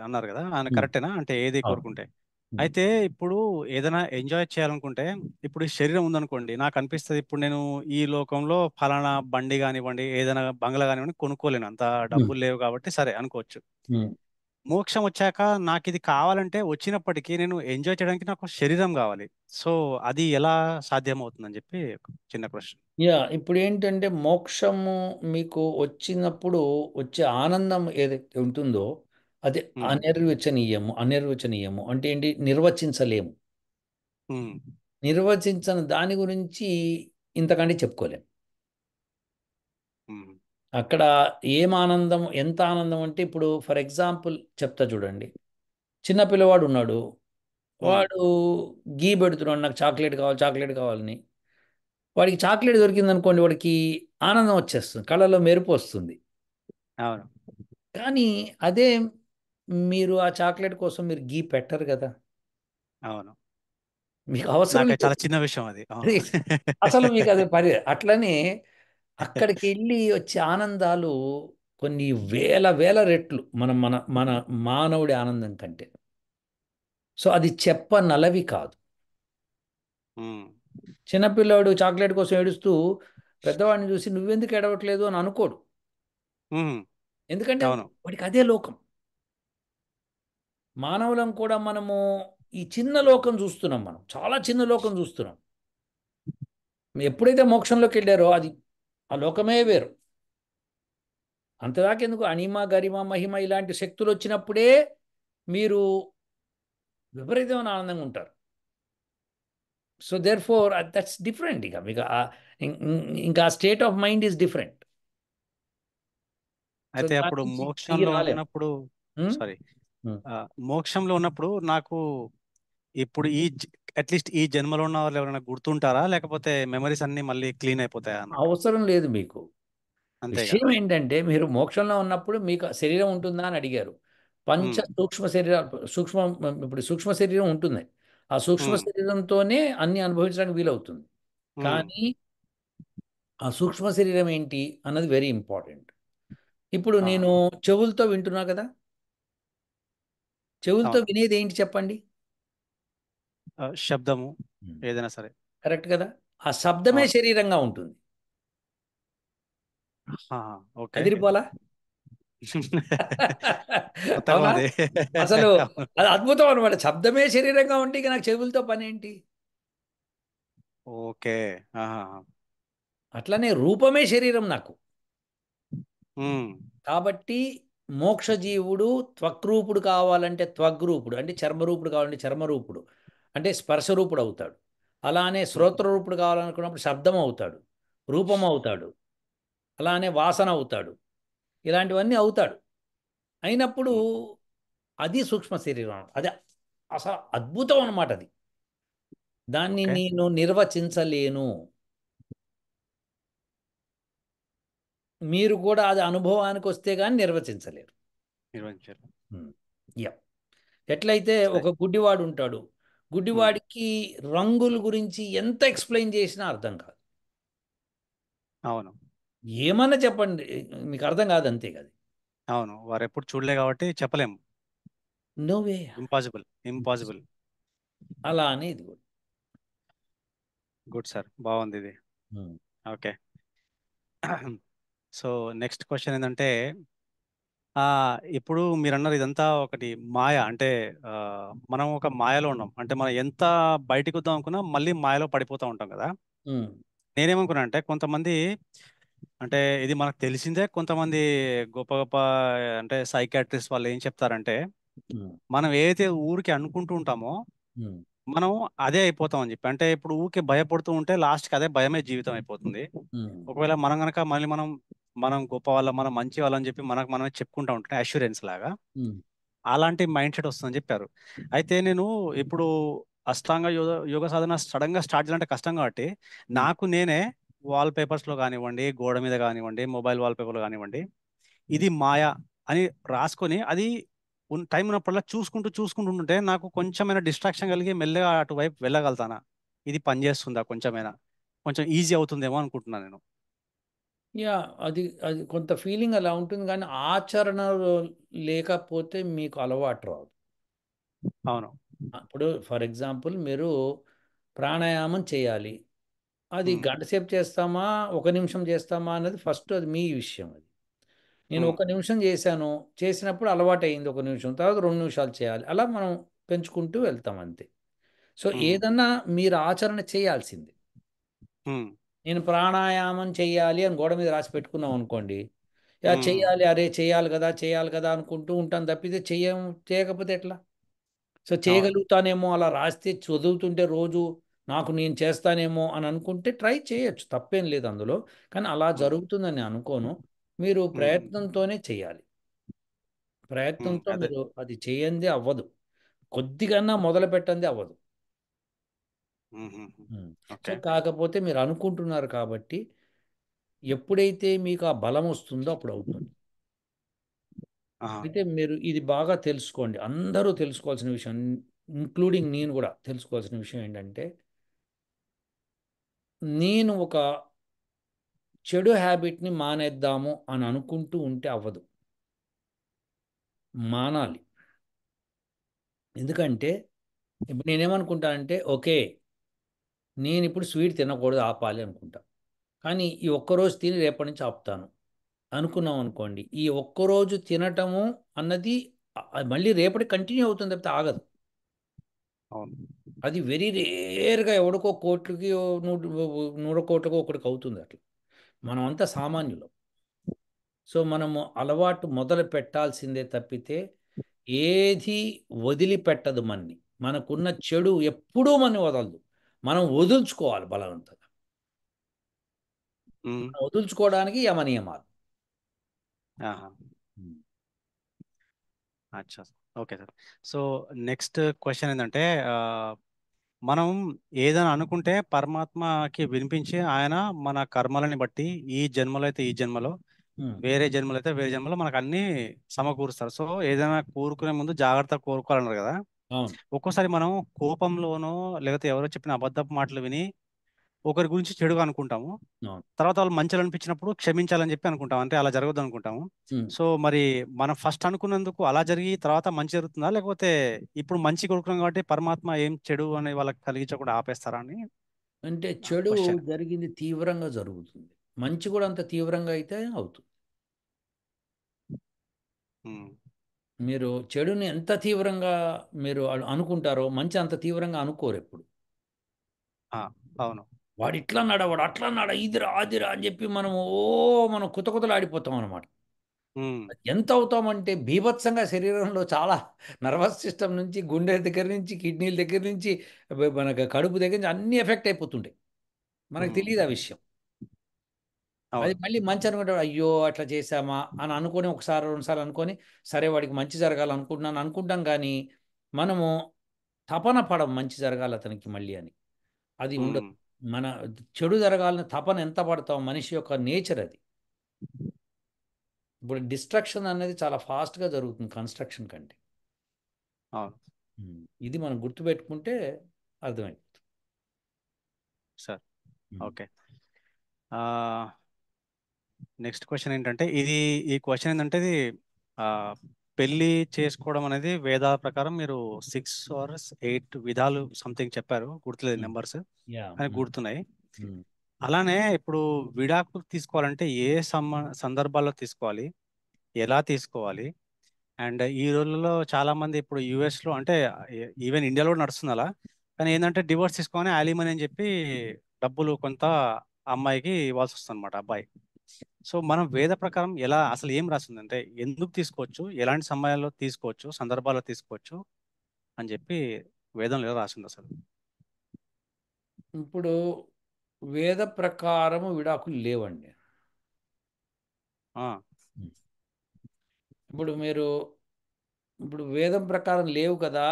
అన్నారు కదా, ఆయన ఉమ్, కరెక్టేనా? అంటే ఏది అవును. కోరుకుంటే. ఉమ్, అయితే ఇప్పుడు ఏదైనా ఎంజాయ్ చేయాలనుకుంటే, ఇప్పుడు ఈ శరీరం ఉందనుకోండి, నాకు అనిపిస్తుంది ఇప్పుడు నేను ఈ లోకంలో ఫలానా బండి కానివ్వండి, ఏదైనా బంగ్లా కానివ్వండి కొనుక్కోలేను, అంత ఉమ్, డబ్బులు లేవు కాబట్టి సరే అనుకోవచ్చు. ఉమ్. మోక్షం వచ్చాక నాకు ఇది కావాలంటే వచ్చినప్పటికీ నేను ఎంజాయ్ చేయడానికి నాకు శరీరం కావాలి. సో అది ఎలా సాధ్యమవుతుందని చెప్పి ఒక చిన్న క్వశ్చన్. యా, ఇప్పుడు ఏంటంటే మోక్షము మీకు వచ్చినప్పుడు వచ్చే ఆనందం ఏదైతే ఉంటుందో అది ఉమ్, అనిర్వచనీయము అంటే ఏంటి, నిర్వచించలేము. ఉమ్, నిర్వచించని దాని గురించి ఇంతకంటే చెప్పుకోలేము. ఉమ్, అక్కడ ఏం ఆనందం, ఎంత ఆనందం అంటే ఇప్పుడు ఫర్ ఎగ్జాంపుల్ చెప్తా చూడండి. చిన్న పిల్లవాడు ఉన్నాడు, ఉమ్, వాడు గీ పెడుతున్నాడు, నాకు చాక్లెట్ కావాలి, చాక్లెట్ కావాలని. వాడికి చాక్లెట్ దొరికింది అనుకోండి, వాడికి ఆనందం వచ్చేస్తుంది, కళ్ళలో మెరుపు వస్తుంది. అవును, కానీ అదే మీరు ఆ చాక్లెట్ కోసం మీరు గీ పెట్టరు కదా, అవును. మీకు అవసరం నాకు లేదు. చాలా చిన్న విషయం అది. అవును. అది అసలు మీకు అది అట్లనే అక్కడికి వెళ్ళి వచ్చే ఆనందాలు కొన్ని వేల వేల రెట్లు మన మన మానవుడి ఆనందం కంటే. సో అది చెప్పనలవి కాదు. ఉమ్, చిన్నపిల్లాడు చాక్లెట్ కోసం ఏడుస్తూ పెద్దవాడిని చూసి నువ్వెందుకు ఏడవట్లేదు అని అనుకోడు. ఉమ్, ఎందుకంటే అవును. వాడికి అదే లోకం. మానవులం కూడా మనము ఈ చిన్న లోకం చూస్తున్నాం, మనం చాలా చిన్న లోకం చూస్తున్నాం. ఎప్పుడైతే మోక్షంలోకి వెళ్ళారో అది ఆ లోకమే వేరు. అంతదాకెందుకు అణిమ గరిమ మహిమ ఇలాంటి శక్తులు వచ్చినప్పుడే మీరు విపరీతమైన ఆనందంగా ఉంటారు. So therefore that's different. ఇక మీకు ఇంకా state of mind is different. So అయితే దాని అప్పుడు నుంచి తిరిగి మోక్షంలో రాలేం. ఉన్నప్పుడు, ఉమ్? సారీ, ఉమ్. మోక్షంలో ఉన్నప్పుడు నాకు ఇప్పుడు అట్లీస్ట్ ఈ జన్మలో ఉన్న వాళ్ళు ఎవరైనా గుర్తుంటారా, లేకపోతే మెమరీస్ అన్ని మళ్ళీ క్లీన్ అయిపోతాయా అన్నట్టు? అవసరం లేదు మీకు. అంతేగా. విషయం ఏంటంటే మీరు మోక్షంలో ఉన్నప్పుడు మీకు శరీరం ఉంటుందా అని అడిగారు. పంచ ఉమ్, సూక్ష్మ శరీరాలు ఇప్పుడు సూక్ష్మ శరీరం ఉంటుంది. ఆ సూక్ష్మ ఉమ్, శరీరంతోనే అన్ని అనుభవించడానికి వీలవుతుంది. ఉమ్, కానీ ఆ సూక్ష్మ శరీరం ఏంటి అన్నది వెరీ ఇంపార్టెంట్. ఇప్పుడు ఆహా, నేను చెవులతో వింటున్నా కదా, చెవులతో అవును. వినేది ఏంటి చెప్పండి? శబ్దము ఏదైనా సరే. కరెక్ట్ కదా. ఆ శబ్దమే అవును. శరీరంగా ఉంటుంది. ఆహా, ఓకే. అదిరిపోలా? కొత్తగా అవునా? ఉంది. అసలు అవును. అది అద్భుతం అనమాట. శబ్దమే శరీరంగా ఉంటే ఇక నాకు చెవులతో పని ఏంటి? ఓకే. ఆహా. అట్లనే రూపమే శరీరం నాకు. ఉమ్, కాబట్టి మోక్షజీవుడు త్వక్రూపుడు కావాలంటే త్వగ్రూపుడు, అంటే చర్మరూపుడు కావాలంటే చర్మరూపుడు, అంటే స్పర్శరూపుడు అవుతాడు. అలానే ఉమ్, శ్రోత్రరూపుడు కావాలనుకున్నప్పుడు శబ్దం అవుతాడు, రూపం అవుతాడు, అలానే వాసన అవుతాడు, ఇలాంటివన్నీ అవుతాడు. అయినప్పుడు ఉమ్, అది సూక్ష్మ శరీరం, అది అసలు అద్భుతం అన్నమాట. అది దాన్ని ఓకే. నేను నిర్వచించలేను. మీరు కూడా అది అనుభవానికి వస్తే కానీ నిర్వచించలేరు. నిర్వహించారు. యా. ఎట్లయితే సరే. ఒక గుడ్డివాడు ఉంటాడు, ఉమ్, గుడ్డివాడికి రంగుల గురించి ఎంత ఎక్స్ప్లెయిన్ చేసినా అర్థం కాదు. అవును, ఏమన్నా చెప్పండి, మీకు అర్థం కాదు, అంతే కదా. అవును. వారు ఎప్పుడు చూడలే కాబట్టి చెప్పలేము. No way. Impossible, impossible. అలా అనేది కూడా. గుడ్ సార్, బాగుంది ఇది. Um, okay. So next question ఏంటంటే, ఆ ఇప్పుడు మీరు అన్నారు ఇదంతా ఒకటి మాయ అంటే, ఆ, మనం ఒక మాయలో ఉన్నాం అంటే మనం ఎంత బయటికి వద్దాం అనుకున్నా మళ్ళీ మాయలో పడిపోతూ ఉంటాం కదా. ఉమ్, నేనేమనుకున్నా అంటే కొంతమంది, అంటే ఇది మనకు తెలిసిందే, కొంతమంది గొప్ప గొప్ప అంటే సైకాట్రిస్ట్ వాళ్ళు ఏం చెప్తారంటే, ఉమ్, మనం ఏదైతే ఊరికి అనుకుంటూ ఉంటామో ఉమ్, మనం అదే అయిపోతాం అని చెప్పి. అంటే ఇప్పుడు ఊరికే భయపడుతూ ఉంటే లాస్ట్కి అదే భయమే జీవితం అయిపోతుంది. ఉమ్, ఒకవేళ మనం గనక మళ్ళీ మనం గొప్ప వాళ్ళ, మనం మంచి వాళ్ళని చెప్పి మనకు మనమే చెప్పుకుంటా ఉంటే అష్యూరెన్స్ లాగా, ఉమ్, అలాంటి మైండ్ సెట్ వస్తుందని చెప్పారు. అయితే నేను ఇప్పుడు అష్టాంగ యోగ సాధన సడన్ గా స్టార్ట్ చేయాలంటే కష్టం కాబట్టి ఉమ్. నాకు నేనే వాల్ పేపర్స్ లో కానివ్వండి, గోడ మీద కానివ్వండి, మొబైల్ వాల్ పేపర్ లో కానివ్వండి, ఇది మాయ, అని రాసుకొని అది టైం ఉన్నప్పుడల్లా చూసుకుంటూ చూసుకుంటూ ఉంటే నాకు కొంచెమైనా డిస్ట్రాక్షన్ కలిగి మెల్లగా అటువైపు వెళ్ళగలుగుతానా, ఇది పని చేస్తుందా కొంచెమైనా, కొంచెం ఈజీ అవుతుందేమో అనుకుంటున్నాను నేను. యా, అది అది కొంత ఫీలింగ్ అలా ఉంటుంది, కానీ ఆచరణలో లేకపోతే మీకు అలవాటు రాదు. అవును. ఇప్పుడు ఫర్ ఎగ్జాంపుల్ మీరు ప్రాణాయామం చేయాలి. అది ఉమ్, గంట సేపు చేస్తామా, ఒక నిమిషం చేస్తామా అన్నది ఫస్ట్, అది మీ విషయం. అది నేను ఉమ్, ఒక నిమిషం చేశాను, చేసినప్పుడు అలవాటు అయింది, ఒక నిమిషం తర్వాత 2 నిమిషాలు చేయాలి, అలా మనం పెంచుకుంటూ వెళ్తాం అంతే. సో ఉమ్, ఏదన్నా మీరు ఆచరణ చేయాల్సింది. ఉమ్, నేను ప్రాణాయామం చేయాలి అని గోడ మీద రాసి పెట్టుకున్నాం అనుకోండి, యా ఉమ్, చేయాలి, అరే చేయాలి కదా చేయాలి కదా అనుకుంటూ ఉంటాను తప్పితే చేయకపోతే ఎట్లా? సో అవును. చేయగలుగుతానేమో, అలా రాస్తే చదువుతుంటే రోజు నాకు నేను చేస్తానేమో అని అనుకుంటే ట్రై చేయొచ్చు, తప్పేం లేదు అందులో. కానీ అలా ఉమ్, జరుగుతుందని అనుకోను. మీరు ఉమ్, ప్రయత్నంతోనే చేయాలి. ప్రయత్నంతో అదే. మీరు అది చేయందే అవ్వదు, కొద్దిగన్నా మొదలు పెట్టందే అవ్వదు. Um, um, um. So okay. కాకపోతే మీరు అనుకుంటున్నారు కాబట్టి, ఎప్పుడైతే మీకు ఆ బలం వస్తుందో అప్పుడు అవుతుంది. ఆహా. అయితే మీరు ఇది బాగా తెలుసుకోండి, అందరూ తెలుసుకోవాల్సిన విషయం, ఇంక్లూడింగ్ నేను కూడా తెలుసుకోవాల్సిన విషయం ఏంటంటే, నేను ఒక చెడు హ్యాబిట్ని మానేద్దాము అని అనుకుంటూ ఉంటే అవ్వదు, మానాలి. ఎందుకంటే ఇప్పుడు నేనేమనుకుంటానంటే, ఓకే, నేను ఇప్పుడు స్వీట్ తినకూడదు, ఆపాలి అనుకుంటా. కానీ ఈ ఒక్కరోజు తిని రేపటి నుంచి ఆపుతాను అనుకున్నాం అనుకోండి, ఈ ఒక్కరోజు తినటము అన్నది మళ్ళీ రేపటి కంటిన్యూ అవుతుంది తప్పితే ఆగదు. అవును. అది వెరీ రేర్గా ఎవడికో కోట్లకి, నూరు కోట్లకో ఒకటికి అవుతుంది అట్లా. మనం అంతా సామాన్యులం. సో మనము అలవాటు మొదలు పెట్టాల్సిందే తప్పితే ఏది వదిలిపెట్టదు మన్ని. మనకున్న చెడు ఎప్పుడూ మన వదలదు, మనం వదులుచుకోవాలి బలవంతంగా. ఉమ్, మనం వదులుచుకోవడానికి యమనియమాలు. ఆహా. అచ్చా. Okay sir. So next question ఏంటంటే, ఆ, మనం ఏదైనా అనుకుంటే పరమాత్మకి వినిపించి ఆయన మన కర్మలని బట్టి ఈ జన్మలో అయితే ఈ జన్మలో, ఉమ్, వేరే జన్మలో అయితే వేరే జన్మలో మనకు అన్ని సమకూరుస్తారు. సో ఏదైనా కోరుకునే ముందు జాగ్రత్త కోరుకోవాలన్నారు కదా. అవును. ఒక్కోసారి మనం కోపంలోనో లేకపోతే ఎవరో చెప్పిన అబద్ధపు మాటలు విని ఒకరి గురించి చెడుగా అనుకుంటాము. అవును. తర్వాత వాళ్ళు మంచిగా అనిపించినప్పుడు క్షమించాలని చెప్పి అనుకుంటాం, అంటే అలా జరగదు అనుకుంటాము. ఉమ్. సో మరి మనం ఫస్ట్ అనుకున్నందుకు అలా జరిగి తర్వాత మంచి జరుగుతుందా, లేకపోతే ఇప్పుడు మంచి కొడుకున్నాం కాబట్టి పరమాత్మ ఏం చెడు అని వాళ్ళకి కలిగించకుండా ఆపేస్తారా అని అంటే నా చెడు క్వశ్చన్. జరిగింది తీవ్రంగా జరుగుతుంది, మంచి కూడా అంత తీవ్రంగా అయితే అవుతుంది. మీరు చెడుని ఎంత తీవ్రంగా మీరు అనుకుంటారో, మంచి అంత తీవ్రంగా అనుకోరు ఎప్పుడు. అవును. వాడు ఇట్లా అన్నాడా, వాడు అట్లా అన్నాడా, ఇదిరా అదిరా అని చెప్పి మనము మనం కుత కుతలు ఆడిపోతాం అనమాట. ఉమ్, ఎంత అవుతామంటే బీభత్సంగా శరీరంలో చాలా నర్వస్ సిస్టమ్ నుంచి, గుండె దగ్గర నుంచి, కిడ్నీల దగ్గర నుంచి, మనకు కడుపు దగ్గర నుంచి అన్ని ఎఫెక్ట్ అయిపోతుంటాయి. మనకు ఉమ్, తెలియదు ఆ విషయం. అది అవును. మళ్ళీ మంచి అనుకుంటాడు, అయ్యో అట్లా చేశామా అని అనుకొని ఒకసారి రెండుసార్లు అనుకొని, సరే వాడికి మంచి జరగాలనుకుంటున్నాను అనుకుంటాం, కానీ మనము తపన పడం మంచి జరగాలి అతనికి మళ్ళీ అని. అది ఉమ్, ఉండదు. మన చెడు జరగాలని తపన ఎంత పడతాం, మనిషి యొక్క నేచర్ అది. ఇప్పుడు డిస్ట్రక్షన్ అనేది చాలా ఫాస్ట్గా జరుగుతుంది కన్స్ట్రక్షన్ కంటే. అవును ఇది మనం గుర్తుపెట్టుకుంటే అర్థమైంది. సార్. ఓకే. నెక్స్ట్ క్వశ్చన్ ఏంటంటే, ఈ క్వశ్చన్ ఏంటంటే ఇది ఆ, పెళ్లి చేసుకోవడం అనేది వేదాల ప్రకారం మీరు 6 or 8 విధాలు సంథింగ్ చెప్పారు, గుర్తులేదు నెంబర్స్, యా. కానీ గుర్తున్నాయి. అలానే ఇప్పుడు విడాకులు తీసుకోవాలంటే ఏ సందర్భాల్లో తీసుకోవాలి, ఎలా తీసుకోవాలి? అండ్ ఈ రోజుల్లో చాలా మంది ఇప్పుడు యుఎస్ లో అంటే ఈవెన్ ఇండియాలో కూడా నడుస్తుంది అలా. కానీ ఏంటంటే డివోర్స్ తీసుకొని అలీమనీ అని చెప్పి డబ్బులు కొంత అమ్మాయికి ఇవ్వాల్సి వస్తుంది అనమాట, అబ్బాయి. సో మనం వేద ప్రకారం ఎలా అసలు ఏం రాస్తుంది అంటే ఎందుకు తీసుకోవచ్చు, ఎలాంటి సమయాల్లో తీసుకోవచ్చు, సందర్భాల్లో తీసుకోవచ్చు అని చెప్పి వేదంలో ఎలా రాసింది అసలు? ఇప్పుడు వేద ప్రకారము విడాకులు లేవండి. ఆ, ఉమ్. ఇప్పుడు మీరు, ఇప్పుడు వేదం ప్రకారం లేవు కదా,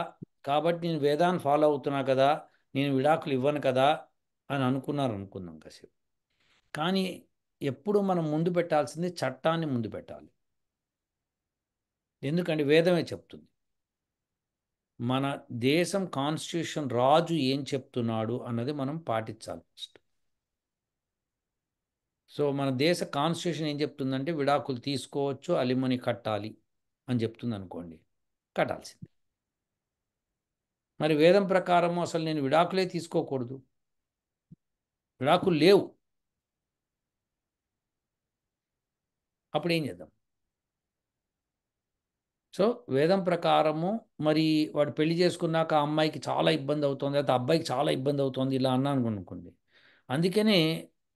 కాబట్టి నేను వేదాన్ని ఫాలో అవుతున్నా కదా, నేను విడాకులు ఇవ్వను కదా అని అనుకున్నారు అనుకుందాం కాసేపు. కానీ ఎప్పుడు మనం ముందు పెట్టాల్సింది చట్టాన్ని ముందు పెట్టాలి. ఎందుకంటే వేదమే చెప్తుంది. మన దేశం కాన్స్టిట్యూషన్ రాజు ఏం చెప్తున్నాడు అన్నది మనం పాటించాలి ఫస్ట్. సో మన దేశ కాన్స్టిట్యూషన్ ఏం చెప్తుందంటే విడాకులు తీసుకోవచ్చు, అలిమని కట్టాలి అని చెప్తుంది అనుకోండి, కట్టాల్సింది. మరి వేదం ప్రకారం అసలు నేను విడాకులే తీసుకోకూడదు, విడాకులు లేవు, అప్పుడు ఏం చేద్దాం? సో వేదం ప్రకారము మరి వాడు పెళ్లి చేసుకున్నాక ఆ అమ్మాయికి చాలా ఇబ్బంది అవుతుంది, లేకపోతే అబ్బాయికి చాలా ఇబ్బంది అవుతుంది ఇలా అన్నాను అనుకోండి, అందుకనే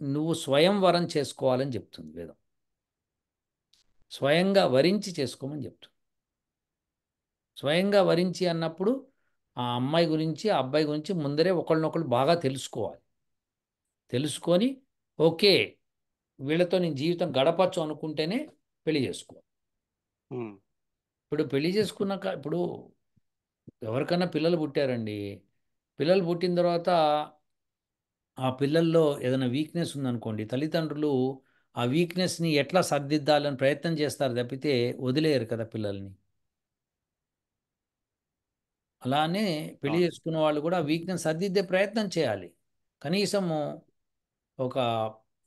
నువ్వు స్వయంవరం చేసుకోవాలని చెప్తుంది వేదం. స్వయంగా వరించి చేసుకోమని చెప్తుంది. స్వయంగా వరించి అన్నప్పుడు ఆ అమ్మాయి గురించి ఆ అబ్బాయి గురించి ముందరే ఒకళ్ళనొకళ్ళు బాగా తెలుసుకోవాలి. తెలుసుకొని ఓకే వీళ్ళతో నేను జీవితం గడపచ్చు అనుకుంటేనే పెళ్లి చేసుకోవాలి. ఉమ్, ఇప్పుడు పెళ్లి చేసుకున్నాక ఇప్పుడు ఎవరికైనా పిల్లలు పుట్టారండి, పిల్లలు పుట్టిన తర్వాత ఆ పిల్లల్లో ఏదైనా వీక్నెస్ ఉందనుకోండి, తల్లిదండ్రులు ఆ వీక్నెస్ని ఎట్లా సర్దిద్దాలని ప్రయత్నం చేస్తారు తప్పితే వదిలేయరు కదా పిల్లల్ని. అలానే పెళ్లి అవును. చేసుకున్న వాళ్ళు కూడా వీక్నెస్ సర్దిద్దే ప్రయత్నం చేయాలి. కనీసము ఒక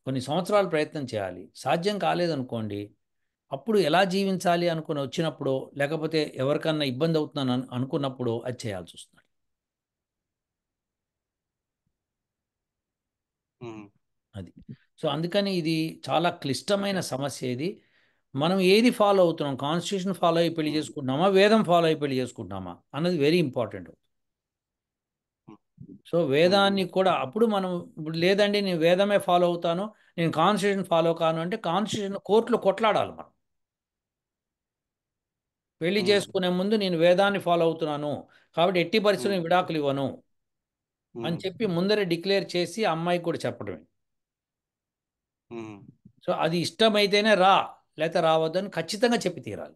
కొన్ని సంవత్సరాలు ప్రయత్నం చేయాలి. సాధ్యం కాలేదనుకోండి, అప్పుడు ఎలా జీవించాలి అనుకుని వచ్చినప్పుడు, లేకపోతే ఎవరికన్నా ఇబ్బంది అవుతుందని అనుకున్నప్పుడు అది చేయాల్సి వస్తుంది. ఉమ్, అది. సో అందుకని ఇది చాలా క్లిష్టమైన సమస్య ఇది. మనం ఏది ఫాలో అవుతున్నాం? కాన్స్టిట్యూషన్ ఫాలో అయ్యి పెళ్లి ఉమ్, చేసుకుంటున్నామా, వేదం ఫాలో అయ్యి పెళ్లి చేసుకుంటున్నామా అన్నది వెరీ ఇంపార్టెంట్. సో ఉమ్. వేదాన్ని కూడా అప్పుడు మనం ఇప్పుడు లేదండి నేను వేదమే ఫాలో అవుతాను, నేను కాన్స్టిట్యూషన్ ఫాలో కాను అంటే కాన్స్టిట్యూషన్ కోర్టులో కొట్లాడాలి మనం. పెళ్లి ఉమ్, చేసుకునే ముందు నేను వేదాన్ని ఫాలో అవుతున్నాను కాబట్టి ఎట్టి ఉమ్, పరిస్థితుల్లో విడాకులు ఇవ్వను అని ఉమ్, చెప్పి ముందరే డిక్లేర్ చేసి అమ్మాయికి కూడా చెప్పడమే. ఉమ్. సో అది ఇష్టమైతేనే రా, లేకపోతే రావద్దని ఖచ్చితంగా చెప్పి తీరాలి.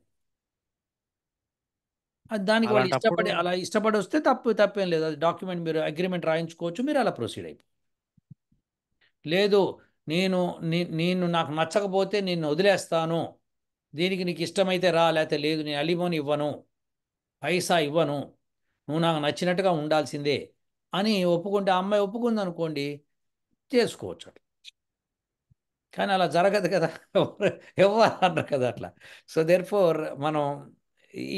అది దానికి వాళ్ళు అలాంటప్పుడు అలా ఇష్టపడి వస్తే తప్పేం లేదు. అది డాక్యుమెంట్ మీరు అగ్రిమెంట్ రాయించుకోవచ్చు, మీరు అలా ప్రొసీడ్ అయిపోయి. లేదు నేను నేను నాకు నచ్చకపోతే నిన్ను వదిలేస్తాను, దీనికి నీకు ఇష్టమైతే రా, లేకపోతే లేదు నేను అలిమోని ఇవ్వను, పైసా ఇవ్వను, నువ్వు నాకు నచ్చినట్టుగా ఉండాల్సిందే అని ఒప్పుకుంటే, ఆ అమ్మాయి ఒప్పుకుంది అనుకోండి, చేసుకోవచ్చు అట్లా. కానీ అలా జరగదు కదా, ఎవరు అన్నారు కదా అట్లా. సో దేర్ ఫోర్ మనం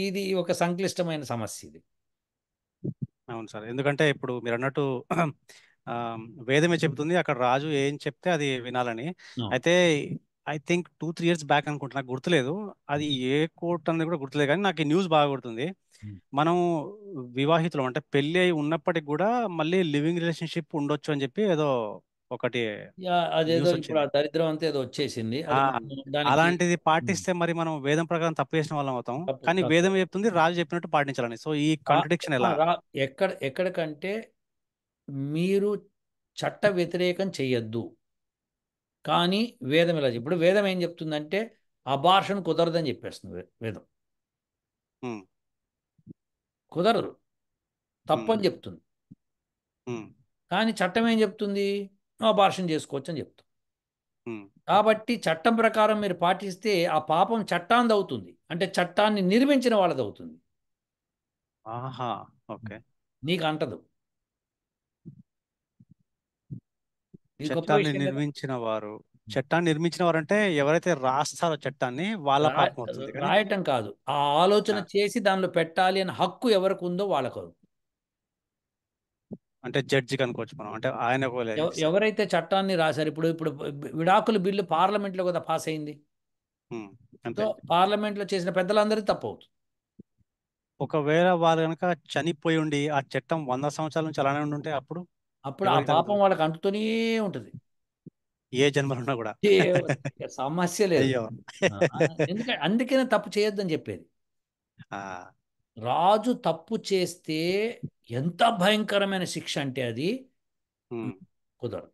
ఇది ఒక సంక్లిష్టమైన సమస్య ఇది. అవును సార్, ఎందుకంటే ఇప్పుడు మీరు అన్నట్టు ఆ, వేదమే చెబుతుంది అక్కడ రాజు ఏం చెప్తే అది వినాలని. అవును. అయితే ఐ థింక్ 2-3 ఇయర్స్ బ్యాక్ అనుకుంటా, నాకు గుర్తులేదు అది ఏ కోర్ట్ అనేది కూడా గుర్తులేదు, కానీ నాకు ఈ న్యూస్ బాగా గుర్తుంది. మనం వివాహితులం అంటే పెళ్లి అయి ఉన్నప్పటికి కూడా మళ్ళీ లివింగ్ రిలేషన్షిప్ ఉండొచ్చు అని చెప్పి ఏదో ఒకటి అదేదో న్యూస్ ఇప్పుడు ఆ వచ్చింది. దరిద్రం అంతా ఏదో వచ్చేసింది, ఆ అది మనం దానికి అలాంటిది ఉమ్, పాటిస్తే మరి మనం వేదం ప్రకారం తప్పు చేసిన వాళ్ళం అవుతాం, తప్పు కానీ తప్పు వేదం చెప్తుంది రాజు చెప్పినట్టు పాటించాలని. సో ఈ రా- కాంట్రడిక్షన్ ఎలా? ఎక్కడికంటే మీరు చట్ట వ్యతిరేకం చెయ్యొద్దు, కానీ వేదం ఇలా ఇప్పుడు వేదం ఏం చెప్తుందంటే అబార్షన్ కుదరదని చెప్పేస్తుంది వేదం. ఉమ్, కుదరదు, ఉమ్, తప్పని చెప్తుంది. ఉమ్, కానీ చట్టం ఏం చెప్తుంది? నువ్వు అబార్షన్ చేసుకోవచ్చు అని చెప్తుంది. ఉమ్. కాబట్టి చట్టం ప్రకారం మీరు పాటిస్తే ఆ పాపం చట్టాన్ని అవుతుంది, అంటే చట్టాన్ని నిర్మించిన వాళ్ళది అవుతుంది, ఆహా, ఓకే. నీకు అంటదు. ఇది గొప్ప చట్టాన్ని విషయం కదా. నిర్మించిన వారు, చట్టాన్ని నిర్మించిన వారు అంటే ఎవరైతే రాస్తారో చట్టాన్ని వాళ్ళ రా పాపం అవుతుంది, కానీ రాయటం కాదు, ఆ ఆలోచన ఆ, చేసి దానిలో పెట్టాలి అనే హక్కు ఎవరికి ఉందో వాళ్ళకు. అంటే జడ్జికి అనుకోవచ్చు మనం, అంటే ఆయన ఒకవేళ ఇస్తే. ఎవరైతే చట్టాన్ని రాశారు, ఇప్పుడు ఇప్పుడు విడాకుల బిల్లు పార్లమెంట్లో కదా పాస్ అయింది. ఉమ్, సో అంతే. పార్లమెంట్లో చేసిన పెద్దలందరికీ తప్పు అవుతుంది. ఒకవేళ వాళ్ళు కనుక చనిపోయి ఉండి ఆ చట్టం 100 సంవత్సరాల నుంచి అలానే ఉండి ఉంటే అప్పుడు అప్పుడు ఆ ఎవరికి పాపం తగ్గుతుంది? వాళ్ళకి అంటుతూనే ఉంటుంది. ఏ జన్మలో ఉన్నా కూడా. ఏ ఇక సమస్య లేదు. అయ్యో. ఎందుకంటే అందుకనే తప్పు చేయొద్దని చెప్పేది. ఆ, రాజు తప్పు చేస్తే ఎంత భయంకరమైన శిక్ష అంటే అది ఉమ్, కుదరదు.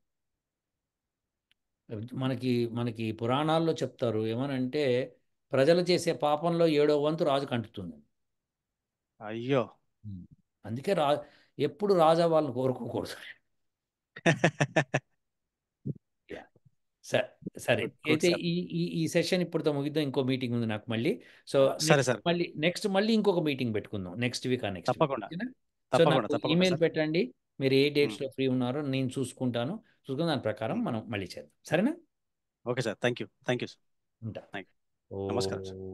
మనకి మనకి పురాణాల్లో చెప్తారు ఏమనంటే ప్రజలు చేసే పాపంలో 7వ వంతు రాజుకు అంటుతుంది. అయ్యో. ఉమ్. అందుకే ఎప్పుడు రాజా వాళ్ళని కోరుకోకూడదు. యా. సరే. సరే. గుడ్ గుడ్ అయితే సార్. ఈ ఈ ఈ సెషన్ ఇప్పటితో ముగిద్దాం. ఇంకో మీటింగ్ ఉంది నాకు మళ్ళీ. సో, సరే సార్. నెక్స్ట్ మళ్ళీ ఇంకొక మీటింగ్ పెట్టుకుందాం. Next week next week. తప్పకుండా ఓకేనా? సో, తప్పకుండా నాకు తప్పకుండా ఈమెయిల్ సార్. పెట్టండి. మీరు ఏ ఉమ్, డేట్స్‌లో ఫ్రీ ఉన్నారో నేను చూసుకుంటాను. చూసుకుని దాని ప్రకారం ఉమ్. మనం మళ్ళీ చేద్దాం. సరేనా? Okay sir. Thank you sir. ఉంటా. Thank you. నమస్కారం సార్. ఓహ్!